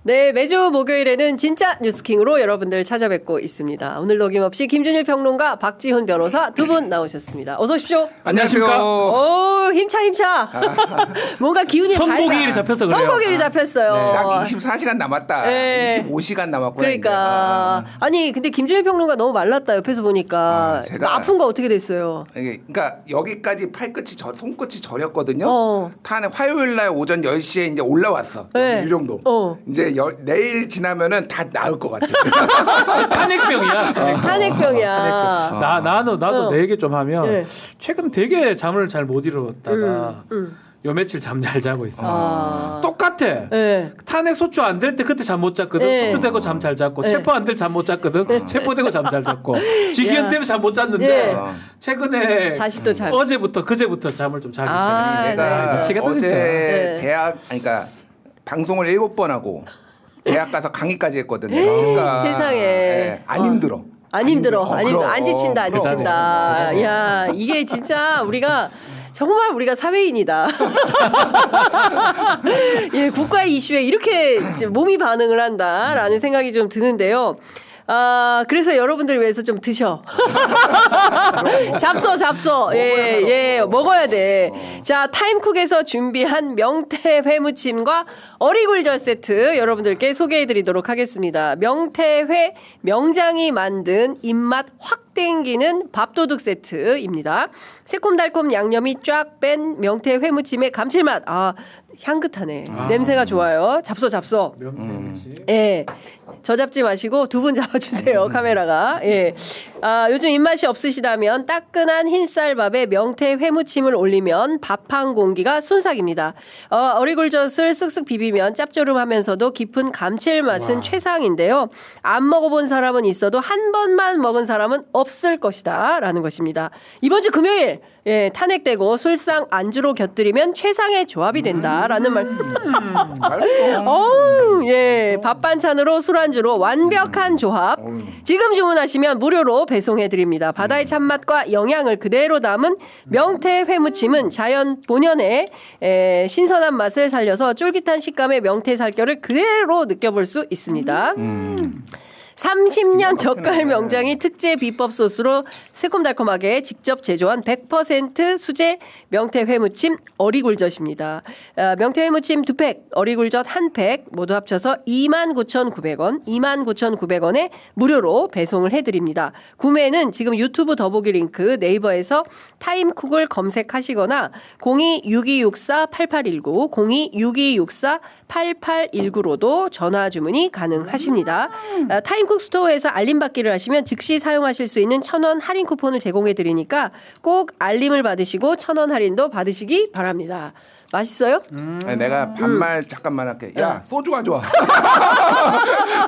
네, 매주 목요일에는 진짜 뉴스킹으로 여러분들 찾아뵙고 있습니다. 오늘도 어김없이 김준일 평론가, 박지훈 변호사 두 분 나오셨습니다. 어서 오십시오. 안녕하십니까. 오, 힘차. 뭔가 기운이 선곡일이 잡혀서 그래요. 선곡일이 잡혔어요. 네, 딱 24시간 남았다. 네. 25시간 남았구나. 그러니까. 아니, 근데 김준일 평론가 너무 말랐다, 옆에서 보니까. 제가 아픈 거 어떻게 됐어요? 그러니까 여기까지 손끝이 저렸거든요. 탄핵 화요일 날 오전 10시에 이제 올라왔어. 네. 이 정도. 이제 내일 지나면은 다 나을 것 같아. 탄핵병이야. 탄핵병이야. 나도 내 얘기 좀 하면 네. 최근 되게 잠을 잘 못 이루었다가 요 며칠 잠 잘 자고 있어. 똑같아. 네. 탄핵 소추 안 될 때 그때 잠 못 잤거든. 네. 소추되고 잠 잘 잤고 네. 체포 안 될 잠 못 잤거든. 체포되고 잠 잘 잤고 직위원 때문에 잠 못 잤는데 네. 최근에 다시 또 잘. 그제부터 잠을 좀 자기 시작했어. 내가 미치겠다, 어제 진짜. 네. 그러니까 방송을 7번 하고 대학 가서 강의까지 했거든요. 그러니까 세상에. 안 힘들어. 안 힘들어. 그럼. 안 지친다. 야, 이게 진짜 정말 우리가 사회인이다. 예, 국가의 이슈에 이렇게 몸이 반응을 한다라는 생각이 좀 드는데요. 그래서 여러분들을 위해서 좀 드셔. 잡숴. 예, 먹어야 돼. 자, 타임쿡에서 준비한 명태 회무침과 어리굴젓 세트 여러분들께 소개해 드리도록 하겠습니다. 명태회 명장이 만든 입맛 확 땡기는 밥도둑 세트입니다. 새콤달콤 양념이 쫙 뺀 명태 회무침의 감칠맛. 향긋하네. 냄새가 좋아요. 잡숴. 예. 저 잡지 마시고 두 분 잡아주세요. 카메라가. 예. 요즘 입맛이 없으시다면 따끈한 흰쌀밥에 명태 회무침을 올리면 밥 한 공기가 순삭입니다. 어리굴젓을 쓱쓱 비비면 짭조름하면서도 깊은 감칠맛은 최상인데요. 안 먹어본 사람은 있어도 한 번만 먹은 사람은 없을 것이다 라는 것입니다. 이번 주 금요일 탄핵되고 술상 안주로 곁들이면 최상의 조합이 된다라는 말. 밥 반찬으로 술안주로 완벽한 조합. 지금 주문하시면 무료로 배송해드립니다. 바다의 참맛과 영양을 그대로 담은 명태 회무침은 자연 본연의 신선한 맛을 살려서 쫄깃한 식감의 명태 살결을 그대로 느껴볼 수 있습니다. 30년 젓갈 명장이 특제 비법 소스로 새콤달콤하게 직접 제조한 100% 수제 명태 회무침 어리굴젓입니다. 명태 회무침 2팩, 어리굴젓 1팩 모두 합쳐서 29,900원, 29,900원에 무료로 배송을 해드립니다. 구매는 지금 유튜브 더보기 링크 네이버에서 타임쿡을 검색하시거나 02-6264-8819, 02-6264-8819로도 전화 주문이 가능하십니다. 타임쿡 스토어에서 알림받기를 하시면 즉시 사용하실 수 있는 1,000원 할인 쿠폰을 제공해 드리니까 꼭 알림을 받으시고 1,000원 할인도 받으시기 바랍니다. 맛있어요? 내가 반말 잠깐만 할게. 야, 소주 가져와.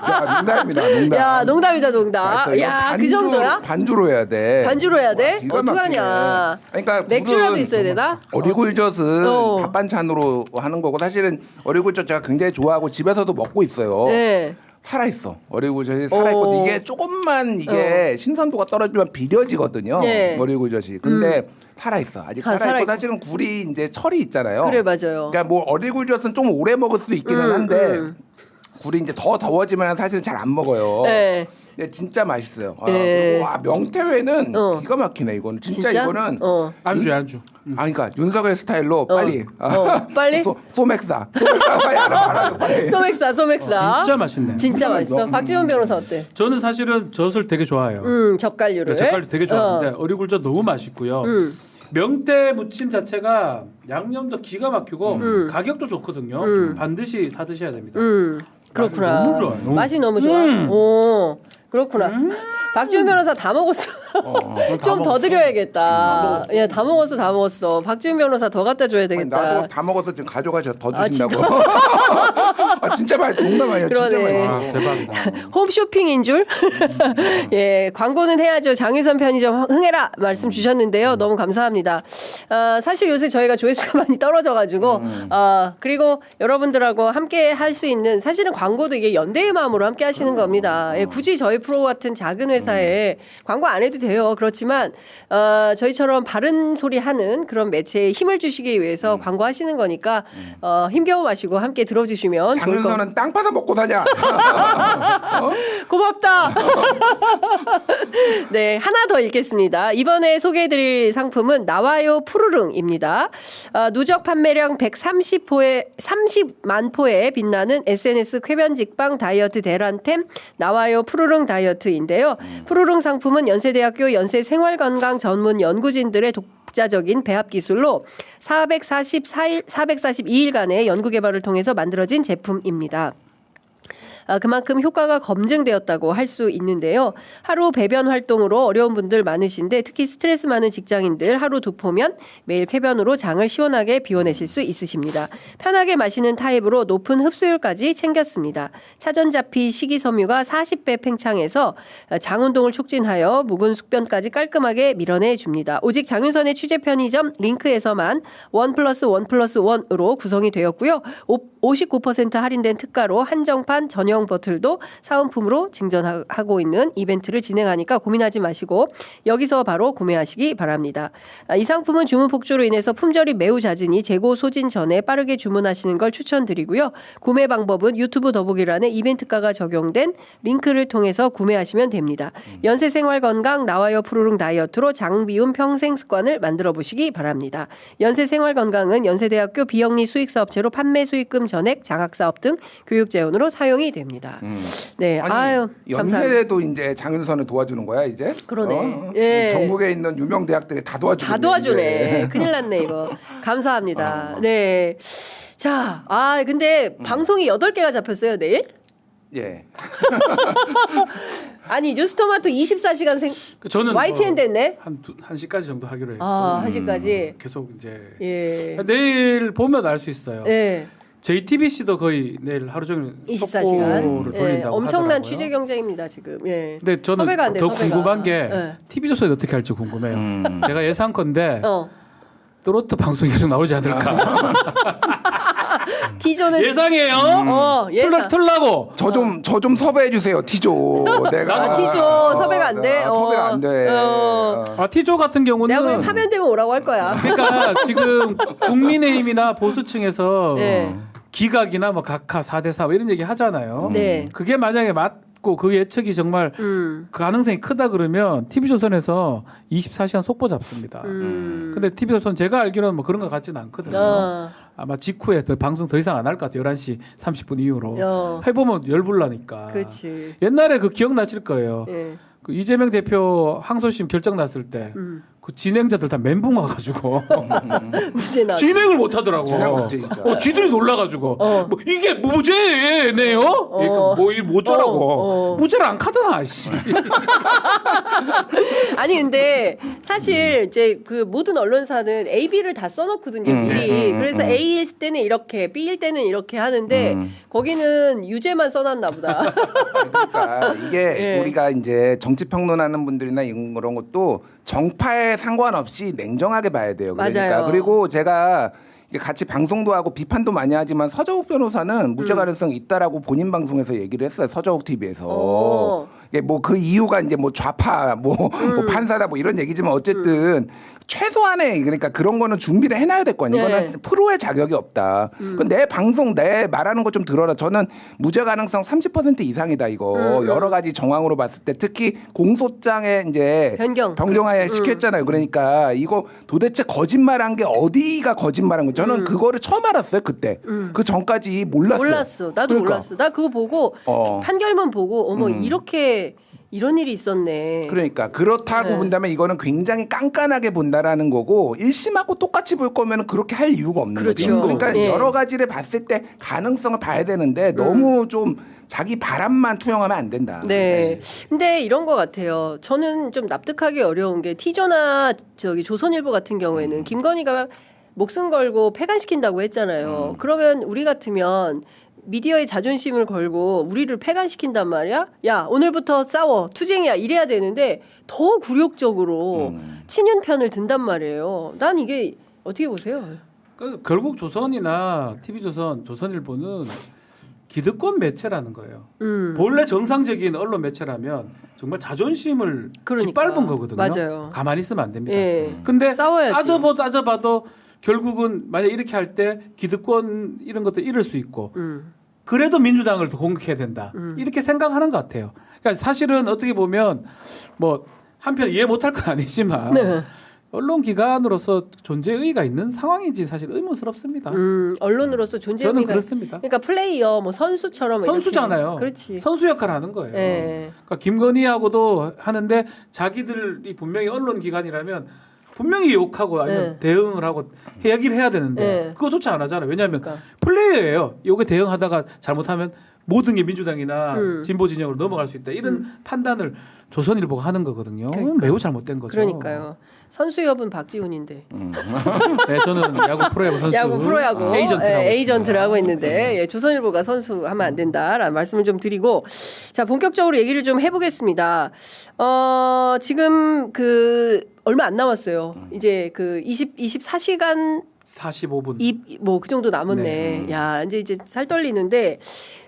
야, 농담입니다. 야, 농담이다, 농담. 야, 그 정도야? 반주로 해야 돼. 반주로 해야 돼? 기가 어떡하냐. 그러니까 맥주라도 있어야 되나? 어리굴젓은 밥 반찬으로 하는 거고 사실은 어리굴젓 제가 굉장히 좋아하고 집에서도 먹고 있어요. 네. 살아있어. 어리굴젓이 살아있고 이게 조금만 신선도가 떨어지면 비려지거든요. 네. 어리굴젓이. 근데 살아있어. 아직 살아있고 사실은 굴이 이제 철이 있잖아요. 그래, 맞아요. 그러니까 뭐 어리굴젓은 좀 오래 먹을 수도 있기는 한데 굴이 이제 더 더워지면 사실은 잘 안 먹어요. 네. 근데 진짜 맛있어요. 네. 와, 명태회는 기가 막히네 이거는. 진짜? 이거는 안주. 그러니까 윤석열 스타일로 빨리 빨리 소맥사 빨리 알아 빨리. 소맥사 진짜 맛있네. 진짜 맛있어. 박지훈 변호사 어때? 저는 사실은 젓을 되게 좋아해요. 젓갈류를. 젓갈류 되게 좋아하는데 어리굴젓 너무 맛있고요. 명태 무침 자체가 양념도 기가 막히고 가격도 좋거든요. 반드시 사 드셔야 됩니다. 그렇구나. 너무 좋아요. 맛이 너무 좋아. 오, 그렇구나. 박지훈 변호사 다 먹었어. 좀 더 드려야겠다. 예, 다 먹었어. 박지훈 변호사 더 갖다 줘야 되겠다. 아니, 나도 다 먹어서 지금 가져가서 더 주신다고. 진짜 맛있어. 농담 아니야. 진짜 그러네. 맛있어. 대박이다. 홈쇼핑인 줄? 예, 광고는 해야죠. 장유선 편의점 흥해라 말씀 주셨는데요. 너무 감사합니다. 사실 요새 저희가 조회수가 많이 떨어져가지고 그리고 여러분들하고 함께 할 수 있는 사실은 광고도 이게 연대의 마음으로 함께 하시는 겁니다. 예, 굳이 저희 프로 같은 작은 회사에 광고 안 해도 돼요. 그렇지만 저희처럼 바른 소리 하는 그런 매체에 힘을 주시기 위해서 광고하시는 거니까 힘겨워 마시고 함께 들어주시면 좋을 것 장윤선은 땅 파서 먹고 사냐? 어? 고맙다. 네, 하나 더 읽겠습니다. 이번에 소개해드릴 상품은 나와요 푸르릉입니다. 누적 판매량 30만 포에 빛나는 SNS 쾌변직방 다이어트 대란템 나와요 푸르릉 다이어트인데요. 푸르릉 상품은 연세대학교 연세생활건강 전문 연구진들의 독자적인 배합 기술로 442일간의 연구 개발을 통해서 만들어진 제품입니다. 그만큼 효과가 검증되었다고 할 수 있는데요. 하루 배변 활동으로 어려운 분들 많으신데 특히 스트레스 많은 직장인들 하루 2포면 매일 쾌변으로 장을 시원하게 비워내실 수 있으십니다. 편하게 마시는 타입으로 높은 흡수율까지 챙겼습니다. 차전자피 식이섬유가 40배 팽창해서 장 운동을 촉진하여 묵은 숙변까지 깔끔하게 밀어내 줍니다. 오직 장윤선의 취재 편의점 링크에서만 1+1+1으로 구성이 되었고요. 59% 할인된 특가로 한정판 전용 버틀도 사은품으로 증정하고 있는 이벤트를 진행하니까 고민하지 마시고 여기서 바로 구매하시기 바랍니다. 이 상품은 주문 폭주로 인해서 품절이 매우 잦으니 재고 소진 전에 빠르게 주문하시는 걸 추천드리고요. 구매 방법은 유튜브 더보기란에 이벤트가가 적용된 링크를 통해서 구매하시면 됩니다. 연세생활건강 나와요 푸르릉 다이어트로 장비움 평생 습관을 만들어 보시기 바랍니다. 연세생활건강은 연세대학교 비영리 수익사업체로 판매 수익금 전액 장학사업 등 교육 재원으로 사용이 됩니다. 네, 아니, 아유, 연세대도 이제 장윤선을 도와주는 거야 이제? 그러네. 예. 전국에 있는 유명 대학들이 다 도와주네. 다 도와주네. 큰일 났네 이거. 감사합니다. 네. 자, 근데 방송이 8개가 잡혔어요 내일? 예. 아니 뉴스토마토 24시간 저는 YTN 됐네. 한 1시까지 정도 하기로 했고 1시까지. 계속 이제 예. 내일 보면 알 수 있어요. 예. JTBC도 거의 내일 하루 종일 24시간 돌린다고 엄청난 하더라고요. 취재 경쟁입니다 지금. 예. 근데 저는 섭외가 안 돼, 더 섭외가. 궁금한 게 예. TV조선이 어떻게 할지 궁금해요. 제가 예상컨대 트로트 방송이 계속 나오지 않을까. T조는 예상이에요. 예상. 틀라고. 저 좀 섭외해 주세요. T조. 내가 T조 섭외가 안 돼. 섭외가 안 돼. T조 같은 경우는 내가 보기엔 파면되면 오라고 할 거야. 그러니까 지금 국민의힘이나 보수층에서 네. 기각이나 뭐 각하 4대4 이런 얘기 하잖아요. 네. 그게 만약에 맞고 그 예측이 정말 가능성이 크다 그러면 TV조선에서 24시간 속보 잡습니다. 근데 TV조선 제가 알기로는 뭐 그런 것 같지는 않거든요. 아마 직후에 방송 더 이상 안 할 것 같아요. 11시 30분 이후로. 해보면 열불나니까. 그렇지. 옛날에 그 기억나실 거예요. 예. 그 이재명 대표 항소심 결정 났을 때 그 진행자들 다 멘붕 와가지고 무죄나. 진행을 못 하더라고. 진행 못해, 진짜. 지들이 놀라가지고 뭐 이게 무죄네요. 뭐 어쩌라고 무죄를 안 카더나. 씨. 아니 근데 사실 이제 그 모든 언론사는 A, B를 다 써놓거든요 미리. 그래서 A일 때는 이렇게, B일 때는 이렇게 하는데 거기는 유죄만 써놨나 보다. 그러니까 이게 예. 우리가 이제 정치 평론하는 분들이나 이런 것도 정파에 상관없이 냉정하게 봐야 돼요. 그러니까 맞아요. 그리고 제가 이게 같이 방송도 하고 비판도 많이 하지만 서정욱 변호사는 무죄 가능성이 있다라고 본인 방송에서 얘기를 했어요. 서정욱 TV에서. 이게 뭐 그 이유가 이제 뭐 좌파 뭐 판사다 뭐 이런 얘기지만 어쨌든 최소한의 그러니까 그런 거는 준비를 해놔야 될 거 아니에요. 이거는 프로의 자격이 없다. 내 방송 내 말하는 거 좀 들어라. 저는 무죄 가능성 30% 이상이다 이거. 여러 가지 정황으로 봤을 때 특히 공소장에 이제 변경하에 시켰잖아요. 그러니까 이거 도대체 거짓말한 게 어디가 거짓말한 거? 저는 그거를 처음 알았어요 그때. 그 전까지 몰랐어요. 몰랐어. 나도 그러니까. 몰랐어. 나 그거 보고 판결문 보고 어머 이렇게 이런 일이 있었네. 그러니까 그렇다고 본다면 이거는 굉장히 깐깐하게 본다라는 거고 1심하고 똑같이 볼 거면 그렇게 할 이유가 없는 거죠. 그러니까 여러 가지를 봤을 때 가능성을 봐야 되는데 너무 좀 자기 바람만 투영하면 안 된다. 네. 근데 이런 것 같아요. 저는 좀 납득하기 어려운 게 T조나 저기 조선일보 같은 경우에는 김건희가 목숨 걸고 폐간시킨다고 했잖아요. 그러면 우리 같으면 미디어의 자존심을 걸고 우리를 폐간시킨단 말이야. 야 오늘부터 싸워 투쟁이야 이래야 되는데 더 굴욕적으로 친윤 편을 든단 말이에요. 난 이게 어떻게 보세요? 그러니까 결국 조선이나 TV조선, 조선일보는 기득권 매체라는 거예요. 본래 정상적인 언론 매체라면 정말 자존심을 그러니까. 짓밟은 거거든요. 맞아요. 가만히 있으면 안 됩니다. 예. 근데 싸워야지. 따져봐도 결국은 만약 이렇게 할 때 기득권 이런 것도 잃을 수 있고 그래도 민주당을 더 공격해야 된다. 이렇게 생각하는 것 같아요. 그러니까 사실은 어떻게 보면 뭐 한편 이해 못할 건 아니지만 네. 언론기관으로서 존재 의의가 있는 상황인지 사실 의문스럽습니다. 언론으로서 존재 저는 의미가 그렇습니다. 그러니까 플레이어 뭐 선수처럼 선수잖아요. 이렇게. 그렇지. 선수 역할을 하는 거예요. 예. 그러니까 김건희하고도 하는데 자기들이 분명히 언론기관이라면 분명히 욕하고 아니면 네. 대응을 하고 얘기를 해야 되는데 네. 그거조차 안 하잖아요. 왜냐하면 그러니까. 플레이어예요. 요게 대응하다가 잘못하면 모든 게 민주당이나 진보 진영으로 넘어갈 수 있다. 이런 판단을 조선일보가 하는 거거든요. 그러니까. 매우 잘못된 거죠. 그러니까요. 선수협은 박지훈인데. 네, 저는 야구 프로야구 선수. 야구 프로야구 에이전트를 하고 있습니다. 있는데 예, 조선일보가 선수하면 안 된다라는 말씀을 좀 드리고 자 본격적으로 얘기를 좀 해보겠습니다. 지금 그 얼마 안 남았어요. 이제 그 24시간 45분. 뭐 그 정도 남았네. 네. 야 이제 살 떨리는데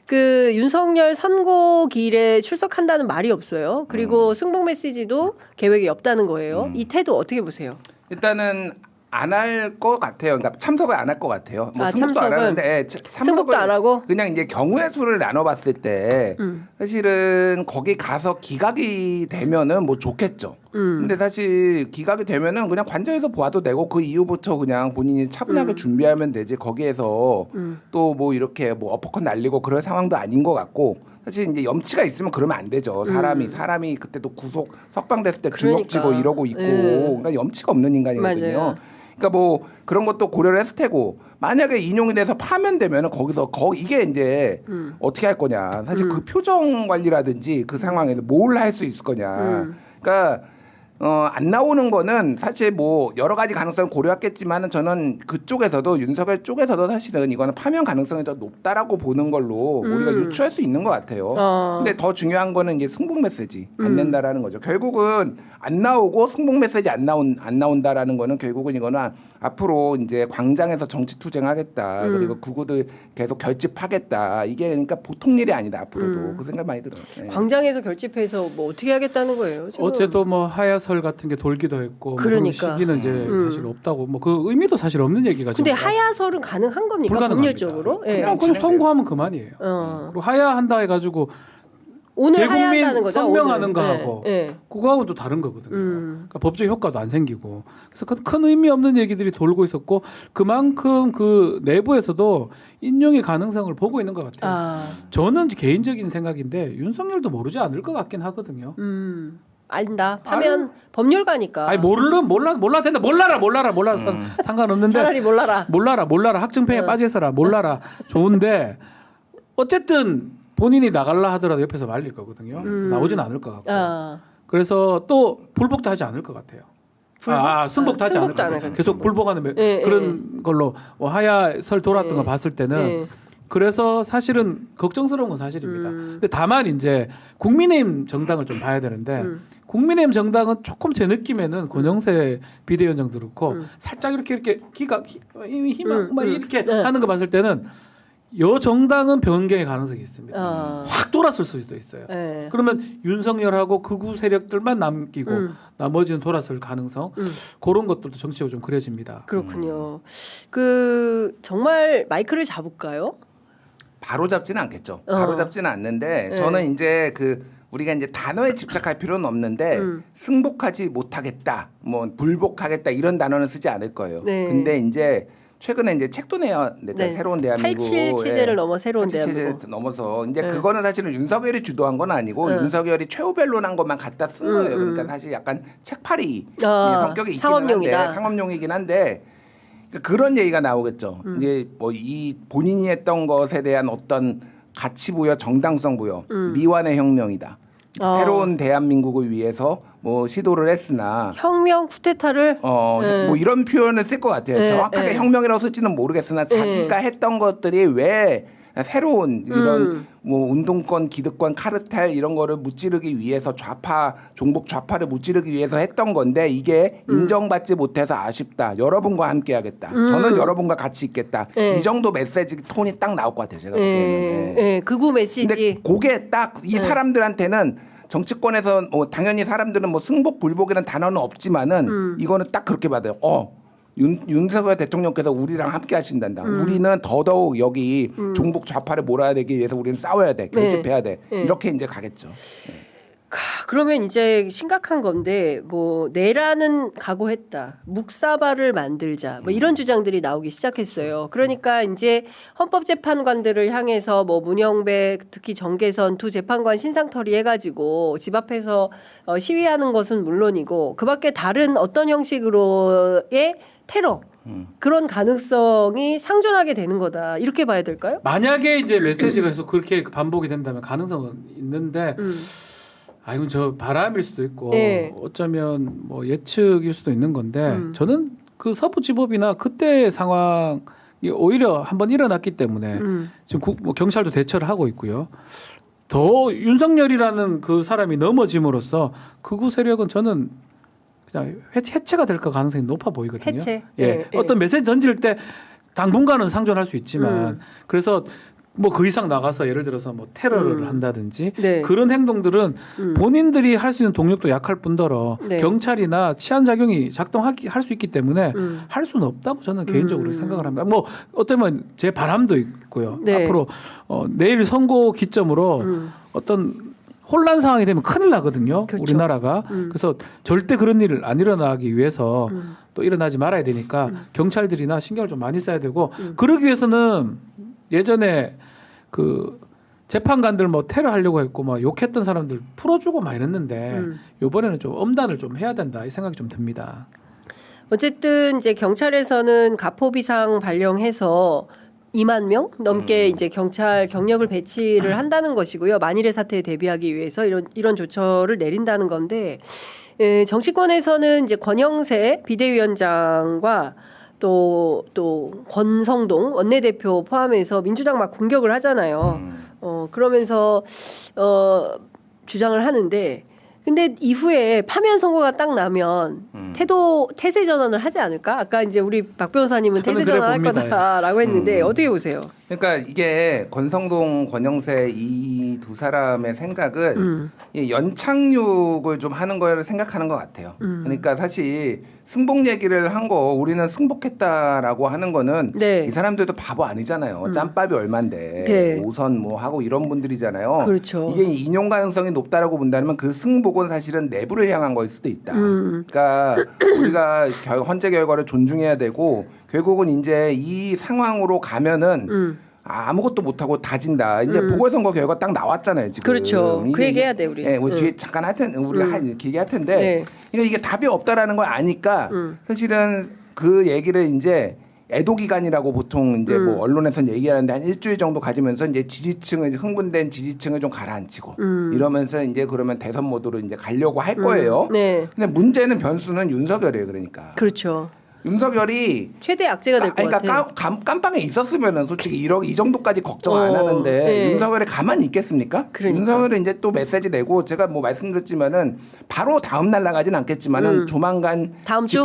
그 윤석열 선고길에 출석한다는 말이 없어요. 그리고 승복 메시지도 계획이 없다는 거예요. 이 태도 어떻게 보세요? 일단은 안 할 것 같아요. 그러니까 참석을 안 할 것 같아요. 뭐 승복도 안 참석은? 하는데 승복도 안 하고? 그냥 이제 경우의 수를 나눠봤을 때 사실은 거기 가서 기각이 되면은 뭐 좋겠죠. 근데 사실 기각이 되면은 그냥 관저에서 보아도 되고 그 이후부터 그냥 본인이 차분하게 준비하면 되지 거기에서 또 뭐 이렇게 뭐 어퍼컷 날리고 그럴 상황도 아닌 것 같고 사실 이제 염치가 있으면 그러면 안 되죠. 사람이 그때도 구속 석방됐을 때 주먹 쥐고 그러니까. 이러고 있고 그러니까 염치가 없는 인간이거든요. 맞아요. 그러니까 뭐 그런 것도 고려를 했을 테고 만약에 인용이 돼서 파면되면은 거기서 이게 이제 어떻게 할 거냐. 사실 그 표정 관리라든지 그 상황에서 뭘 할 수 있을 거냐. 그러니까 안 나오는 거는 사실 뭐 여러 가지 가능성을 고려했겠지만은 저는 그쪽에서도 윤석열 쪽에서도 사실은 이거는 파면 가능성이 더 높다라고 보는 걸로 우리가 유추할 수 있는 것 같아요. 근데 더 중요한 거는 이제 승복 메시지 안 낸다라는 거죠. 결국은 안 나오고 승복 메시지 안 나온다라는 거는 결국은 이거는 앞으로 이제 광장에서 정치 투쟁하겠다. 그리고 구구들 계속 결집하겠다. 이게 그러니까 보통 일이 아니다 앞으로도 그 생각 많이 들어요. 네. 광장에서 결집해서 뭐 어떻게 하겠다는 거예요? 지금? 어제도 뭐 하야설 같은 게 돌기도 했고 그러니까. 뭐 시기는 이제 사실 없다고 뭐 그 의미도 사실 없는 얘기가 근데 지금 하야설은 가능한 겁니까? 불가능합니다. 법률적으로? 예. 그냥 선고하면 그만이에요. 그리고 하야한다 해가지고 오늘 대국민 하야한다는 거죠? 선명하는 오늘. 거하고 예. 그거하고는 또 다른 거거든요. 그러니까 법적 효과도 안 생기고 그래서 큰 의미 없는 얘기들이 돌고 있었고 그만큼 그 내부에서도 인용의 가능성을 보고 있는 것 같아요. 저는 개인적인 생각인데 윤석열도 모르지 않을 것 같긴 하거든요. 안다. 하면 법률가니까. 아니 몰라 된다. 몰라라 상관없는데 차라리 몰라라. 학증평에 빠져 있어라. 몰라라. 좋은데 어쨌든 본인이 나갈라 하더라도 옆에서 말릴 거거든요. 나오진 않을 것 같고. 그래서 또 불복도 하지 않을 것 같아요. 승복도 하지 않을 것 같아요. 계속 불복하는 그런 걸로 하야설 돌았던 거 봤을 때는 그래서 사실은 걱정스러운 건 사실입니다. 근데 다만 이제 국민의힘 정당을 좀 봐야 되는데 국민의힘 정당은 조금 제 느낌에는 권영세 비대위원장도 그렇고 살짝 이렇게 희망 막 이렇게 하는 거 봤을 때는 여 정당은 변경의 가능성이 있습니다. 확 돌았을 수도 있어요. 그러면 윤석열하고 극우 세력들만 남기고 나머지는 돌았을 가능성 그런 것들도 정치적으로 좀 그려집니다. 그렇군요. 그 정말 마이크를 잡을까요? 바로 잡지는 않겠죠. 바로 잡지는 않는데 저는 이제 우리가 이제 단어에 집착할 필요는 없는데 승복하지 못하겠다, 뭐 불복하겠다 이런 단어는 쓰지 않을 거예요. 근데 이제 최근에 이제 책도 냈잖아요. 새로운 대한민국. 87 체제를 넘어 새로운 87 대한민국. 체제를 넘어서 이제 그거는 사실은 윤석열이 주도한 건 아니고 윤석열이 최후변론한 것만 갖다 쓴 거예요. 그러니까 사실 약간 책팔이 성격이 있긴 상업용이다. 한데 상업용이긴 한데 그런 얘기가 나오겠죠. 이제 뭐 이 본인이 했던 것에 대한 어떤 가치 부여, 정당성 부여, 미완의 혁명이다. 새로운 대한민국을 위해서 뭐 시도를 했으나 혁명 쿠데타를 뭐 이런 표현을 쓸 것 같아요. 정확하게 혁명이라고 쓸지는 모르겠으나 자기가 했던 것들이 왜 새로운 이런 뭐 운동권, 기득권, 카르텔 이런 거를 무찌르기 위해서 종북 좌파를 무찌르기 위해서 했던 건데 이게 인정받지 못해서 아쉽다. 여러분과 함께하겠다. 저는 여러분과 같이 있겠다. 이 정도 메시지 톤이 딱 나올 것 같아요. 제가 보기에는. 극우 메시지. 근데 그게 딱 이 사람들한테는 정치권에서 뭐 당연히 사람들은 뭐 승복 불복이라는 단어는 없지만은 이거는 딱 그렇게 받아요. 윤석열 대통령께서 우리랑 함께 하신단다. 우리는 더더욱 여기 종북 좌파를 몰아야 되기 위해서 우리는 싸워야 돼. 결집해야 돼. 이렇게 이제 가겠죠. 그러면 이제 심각한 건데 뭐 내라는 각오했다. 묵사발을 만들자. 뭐 이런 주장들이 나오기 시작했어요. 그러니까 이제 헌법재판관들을 향해서 뭐 문영배 특히 정계선 두 재판관 신상털이 해가지고 집 앞에서 시위하는 것은 물론이고 그밖에 다른 어떤 형식으로의 테러 그런 가능성이 상존하게 되는 거다. 이렇게 봐야 될까요? 만약에 이제 메시지가 계속 그렇게 반복이 된다면 가능성은 있는데 이건 저 바람일 수도 있고 어쩌면 뭐 예측일 수도 있는 건데 저는 그 서부지법이나 그때 상황이 오히려 한번 일어났기 때문에 지금 뭐 경찰도 대처를 하고 있고요. 더 윤석열이라는 그 사람이 넘어짐으로써 극우 세력은 저는 그냥 해체가 될 가능성이 높아 보이거든요. 해체. 어떤 메시지 던질 때 당분간은 상존할 수 있지만 그래서 뭐 그 이상 나가서 예를 들어서 뭐 테러를 한다든지 그런 행동들은 본인들이 할 수 있는 동력도 약할 뿐더러 경찰이나 치안 작용이 할 수 있기 때문에 할 수는 없다고 저는 개인적으로 생각을 합니다. 뭐 어쩌면 제 바람도 있고요. 앞으로 내일 선고 기점으로 어떤 혼란 상황이 되면 큰일 나거든요. 그렇죠. 우리나라가. 그래서 절대 그런 일 안 일어나기 위해서 또 일어나지 말아야 되니까 경찰들이나 신경을 좀 많이 써야 되고 그러기 위해서는 예전에 그 재판관들 뭐 테러 하려고 했고 막 욕했던 사람들 풀어주고 막 이랬는데 이번에는 좀 엄단을 좀 해야 된다 이 생각이 좀 듭니다. 어쨌든 이제 경찰에서는 가포비상 발령해서 2만 명 넘게 이제 경찰 경력을 배치를 한다는 것이고요. 만일의 사태에 대비하기 위해서 이런 조처를 내린다는 건데 정치권에서는 이제 권영세 비대위원장과 또 권성동 원내대표 포함해서 민주당 막 공격을 하잖아요. 그러면서 주장을 하는데 근데 이후에 파면 선고가 딱 나면 태세 전환을 하지 않을까? 아까 이제 우리 박 변호사님은 태세 전환할 거다라고 했는데 어떻게 보세요? 그러니까 이게 권성동, 권영세 이 두 사람의 생각은 연착륙을 좀 하는 걸 생각하는 것 같아요. 그러니까 사실 승복 얘기를 한 거 우리는 승복했다라고 하는 거는 이 사람들도 바보 아니잖아요. 짬밥이 얼만데 5선 뭐 하고 이런 분들이잖아요. 그렇죠. 이게 인용 가능성이 높다라고 본다면 그 승복은 사실은 내부를 향한 거일 수도 있다. 그러니까 우리가 헌재 결과를 존중해야 되고 결국은 이제 이 상황으로 가면은 아무것도 못하고 다진다. 이제 보궐선거 결과 딱 나왔잖아요. 지금. 그렇죠. 그 얘기해야 돼 우리. 우리 뒤에 잠깐 할 텐데 우리가 얘기할 텐데 그러니까 이게 답이 없다라는 걸 아니까 사실은 그 얘기를 이제 애도 기간이라고 보통 이제 뭐 언론에서는 얘기하는데 한 일주일 정도 가지면서 이제 지지층을 흥분된 지지층을 좀 가라앉히고 이러면서 이제 그러면 대선 모드로 이제 가려고 할 거예요. 근데 문제는 변수는 윤석열이에요. 그러니까. 그렇죠. 윤석열이 최대 악재가 될 것 같아요. 그러니까 깜빵에 있었으면은 솔직히 이 정도까지 걱정 안 하는데 윤석열이 가만히 있겠습니까? 그러니까. 윤석열이 이제 또 메시지 내고 제가 뭐 말씀드렸지만은 바로 다음 날 나가진 않겠지만은 조만간 다음 주?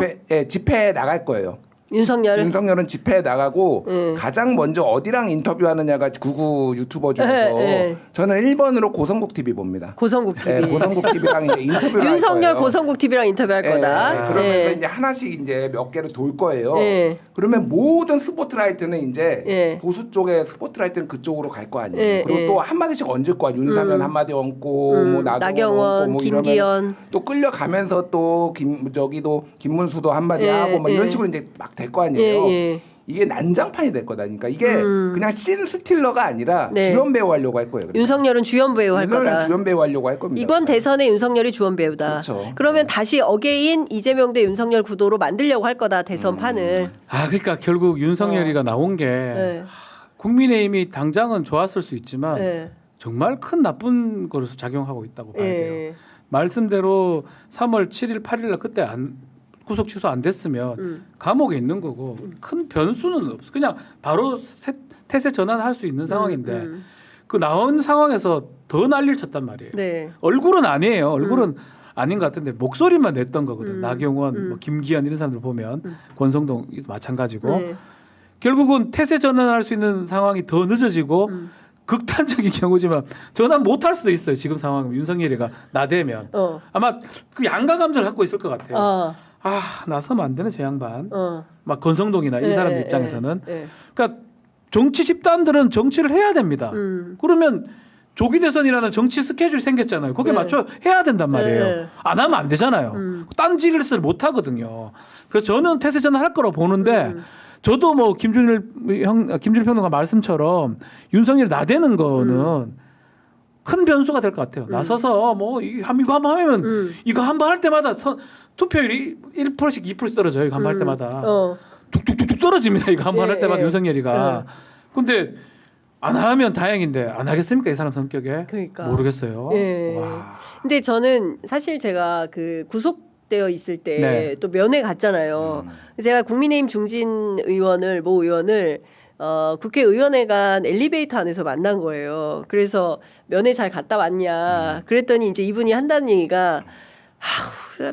집회에 나갈 거예요. 윤석열은 집회에 나가고 가장 먼저 어디랑 인터뷰하느냐가 구구 유튜버 중에서 저는 1번으로 고성국 TV 봅니다. 고성국 TV. 고성국 TV랑 이제 인터뷰를 윤석열 할 거예요. 고성국 TV랑 인터뷰할 거다. 그러면서 이제 하나씩 이제 몇 개를 돌 거예요. 그러면 모든 스포트라이트는 이제 보수 쪽의 스포트라이트는 그쪽으로 갈 거 아니에요. 그리고 또 한마디씩 얹을 거 아니에요. 윤석열 한마디 얹고 뭐 나경원, 얹고 뭐 김기현 또 끌려가면서 또 김문수도 한마디 하고 막 이런 식으로 이제 막 될 거 아니에요. 이게 난장판이 될 거다. 그러니까 이게 그냥 씬 스틸러가 아니라 주연 배우 하려고 할 거예요. 그러니까. 윤석열은 주연 배우 할 거다. 주연 배우 하려고 할 겁니다. 이번 대선에 윤석열이 주연 배우다. 그렇죠. 그러면 다시 어게인 이재명 대 윤석열 구도로 만들려고 할 거다. 대선 판을. 그러니까 결국 윤석열이가 나온 게 국민의힘이 당장은 좋았을 수 있지만 정말 큰 나쁜 거로서 작용하고 있다고 봐야 돼요. 말씀대로 3월 7일, 8일 날 그때 구속 취소 안 됐으면 감옥에 있는 거고 큰 변수는 없어. 그냥 바로 태세 전환할 수 있는 상황인데 그 나온 상황에서 더 난리를 쳤단 말이에요. 네. 얼굴은 아니에요. 얼굴은 아닌 것 같은데 목소리만 냈던 거거든. 나경원, 뭐 김기현 이런 사람들 보면 권성동 마찬가지고 네. 결국은 태세 전환할 수 있는 상황이 더 늦어지고 극단적인 경우지만 전환 못할 수도 있어요. 지금 상황은 윤석열이가 나대면 아마 그 양가 감정을 갖고 있을 것 같아요. 아 나서면 안 되네 저 양반. 막 권성동이나 이 사람 입장에서는 그러니까 정치 집단들은 정치를 해야 됩니다. 그러면 조기 대선이라는 정치 스케줄이 생겼잖아요. 거기에 맞춰 해야 된단 말이에요. 안 하면 안 되잖아요. 딴지를 못 하거든요. 그래서 저는 태세 전환할 거라고 보는데 저도 뭐 김준일 평론가 말씀처럼 윤석열 나대는 거는 큰 변수가 될 것 같아요. 나서서 뭐 이거 한번 하면 이거 한 번 할 때마다 투표율이 1%씩 2%씩 떨어져요. 이거 한 번 할 때마다 툭툭툭툭 떨어집니다. 이거 한 번 할 때마다 윤석열이가. 근데 안 하면 다행인데 안 하겠습니까 이 사람 성격에? 그러니까. 모르겠어요. 예. 와. 근데 저는 사실 제가 그 구속되어 있을 때 또 면회 갔잖아요. 제가 국민의힘 중진 의원을 모 의원을 국회의원회관 엘리베이터 안에서 만난 거예요. 그래서 면회 잘 갔다 왔냐. 그랬더니 이제 이분이 한다는 얘기가